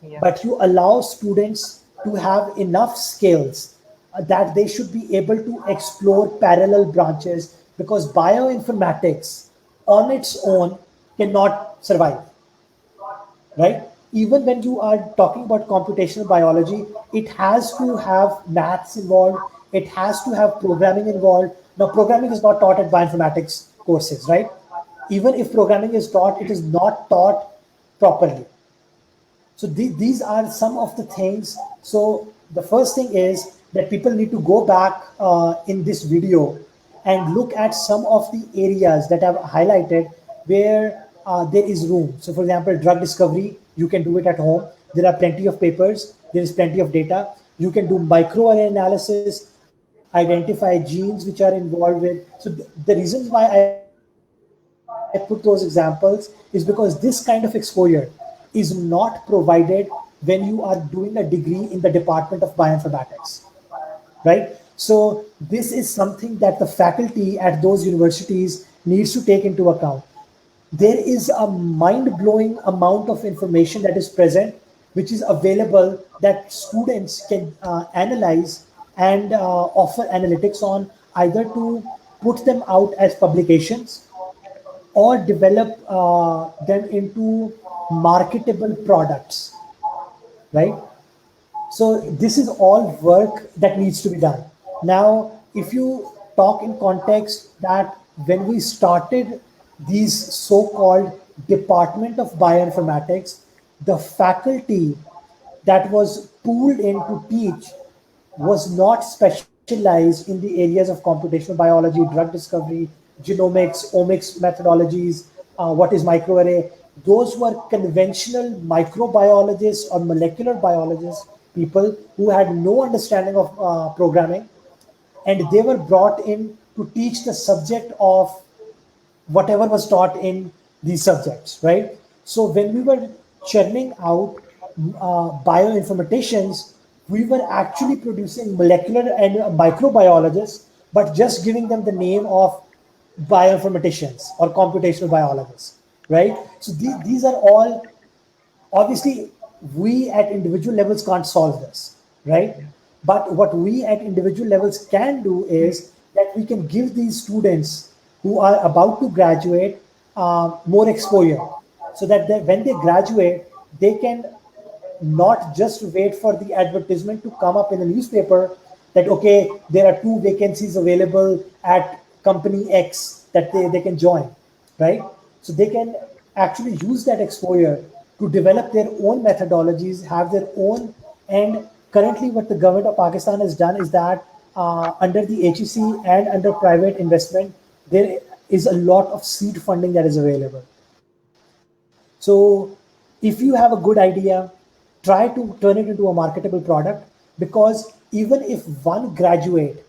C: Yeah.
B: but you allow students to have enough skills that they should be able to explore parallel branches because bioinformatics on its own cannot survive, right? Even when you are talking about computational biology, it has to have maths involved, it has to have programming involved. Now, programming is not taught at bioinformatics courses, right? Even if programming is taught, it is not taught properly. So these are some of the things. So the first thing is that people need to go back in this video and look at some of the areas that I've highlighted where there is room. So for example, drug discovery, you can do it at home. There are plenty of papers. There is plenty of data. You can do microarray analysis, identify genes which are involved with. So the reasons why I put those examples is because this kind of exposure is not provided when you are doing a degree in the Department of Bioinformatics, right? So this is something that the faculty at those universities needs to take into account. There is a mind-blowing amount of information that is present, which is available that students can analyze and offer analytics on, either to put them out as publications or develop them into marketable products, right? So this is all work that needs to be done. Now, if you talk in context that when we started these so-called Department of Bioinformatics, the faculty that was pooled in to teach was not specialized in the areas of computational biology, drug discovery, genomics, omics methodologies, what is microarray. Those were conventional microbiologists or molecular biologists, people who had no understanding of programming, and they were brought in to teach the subject of whatever was taught in these subjects, right? So when we were churning out bioinformaticians, we were actually producing molecular and microbiologists, but just giving them the name of bioinformaticians or computational biologists, right? So these are all, obviously, we at individual levels can't solve this, right?
C: Yeah.
B: But what we at individual levels can do is that we can give these students who are about to graduate more exposure, so that when they graduate, they can not just wait for the advertisement to come up in the newspaper that, okay, there are 2 vacancies available at company X that they can join, right? So they can actually use that exposure to develop their own methodologies, have their own. And currently, what the government of Pakistan has done is that under the HEC and under private investment, there is a lot of seed funding that is available. So if you have a good idea, try to turn it into a marketable product, because even if one graduate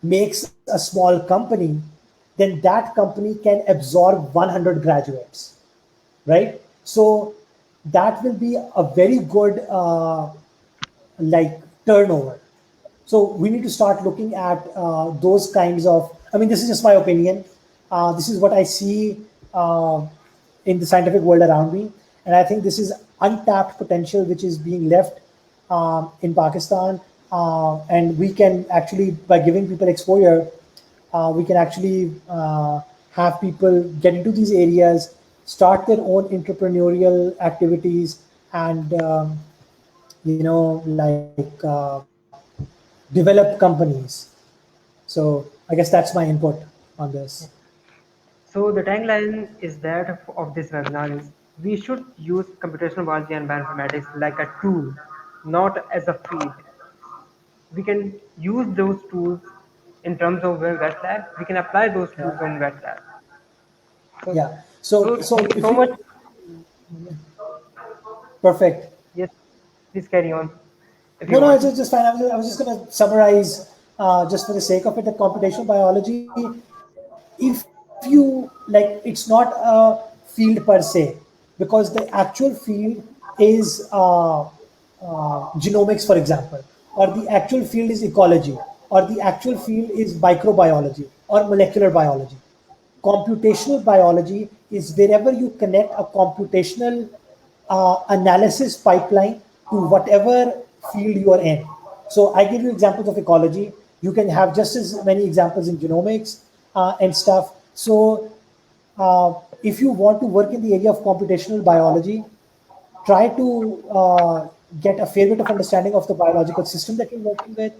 B: makes a small company, then that company can absorb 100 graduates, right? So that will be a very good like turnover. So we need to start looking at those kinds of. I mean, this is just my opinion. This is what I see in the scientific world around me, and I think this is untapped potential which is being left in Pakistan, and we can actually, by giving people exposure, we can actually have people get into these areas, start their own entrepreneurial activities, and like develop companies. So I guess that's my input on this.
C: So the tagline is that of this webinar is we should use computational biology and bioinformatics like a tool, not as a field. We can use those tools in terms of wet lab. We can apply those tools
B: Yeah,
C: on wet lab. So,
B: yeah. So
C: thank you
B: if
C: so much.
B: you, perfect.
C: Yes, please carry on if you
B: No,
C: want
B: it's
C: to.
B: just fine. I was just going to summarize, just for the sake of it, that computational biology, if you like, it's not a field per se, because the actual field is genomics, for example, or the actual field is ecology, or the actual field is microbiology or molecular biology. Computational biology is wherever you connect a computational analysis pipeline to whatever field you are in. So I give you examples of ecology. You can have just as many examples in genomics and stuff. So if you want to work in the area of computational biology, try to get a fair bit of understanding of the biological system that you're working with,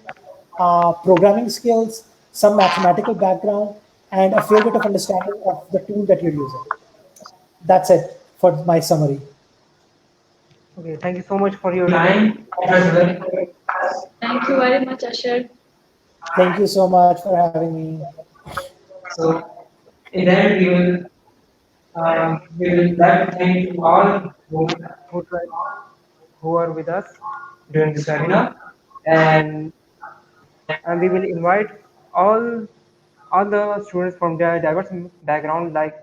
B: programming skills, some mathematical background, and a fair bit of understanding of the tool that you're using. That's it for my summary.
C: Okay, thank you so much for your time. It was very great.
A: Thank you very much, Ashar.
B: Thank you so much for having me.
C: So, in the end, we will like to thank you all who, who are with us during this webinar, and and we will invite all all the students from their diverse background, like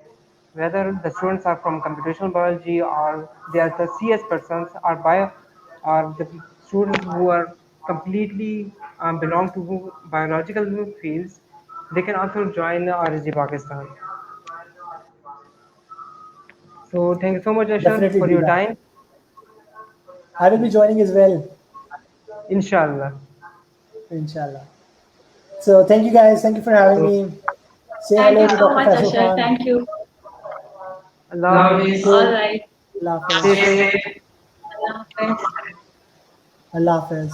C: whether the students are from computational biology or they are the CS persons or bio or the students who are completely belong to biological fields, they can also join RSG Pakistan. So thank you so much, Ashar,
B: Definitely
C: for
B: do
C: your
B: that.
C: time.
B: I will be joining as well,
C: Inshallah.
B: inshallah. So thank you guys. Thank you for having
C: So
B: me. Say
A: Thank
B: hello
A: you
B: to
A: so
B: Dr.
A: much,
B: Faisal
A: Ashar.
B: Khan.
A: Thank you.
C: Allah Hafiz.
B: Okay.
A: All right.
B: Allah
C: Stay
B: Hafiz.
C: safe.
A: Allah Hafiz.
B: Allah Hafiz.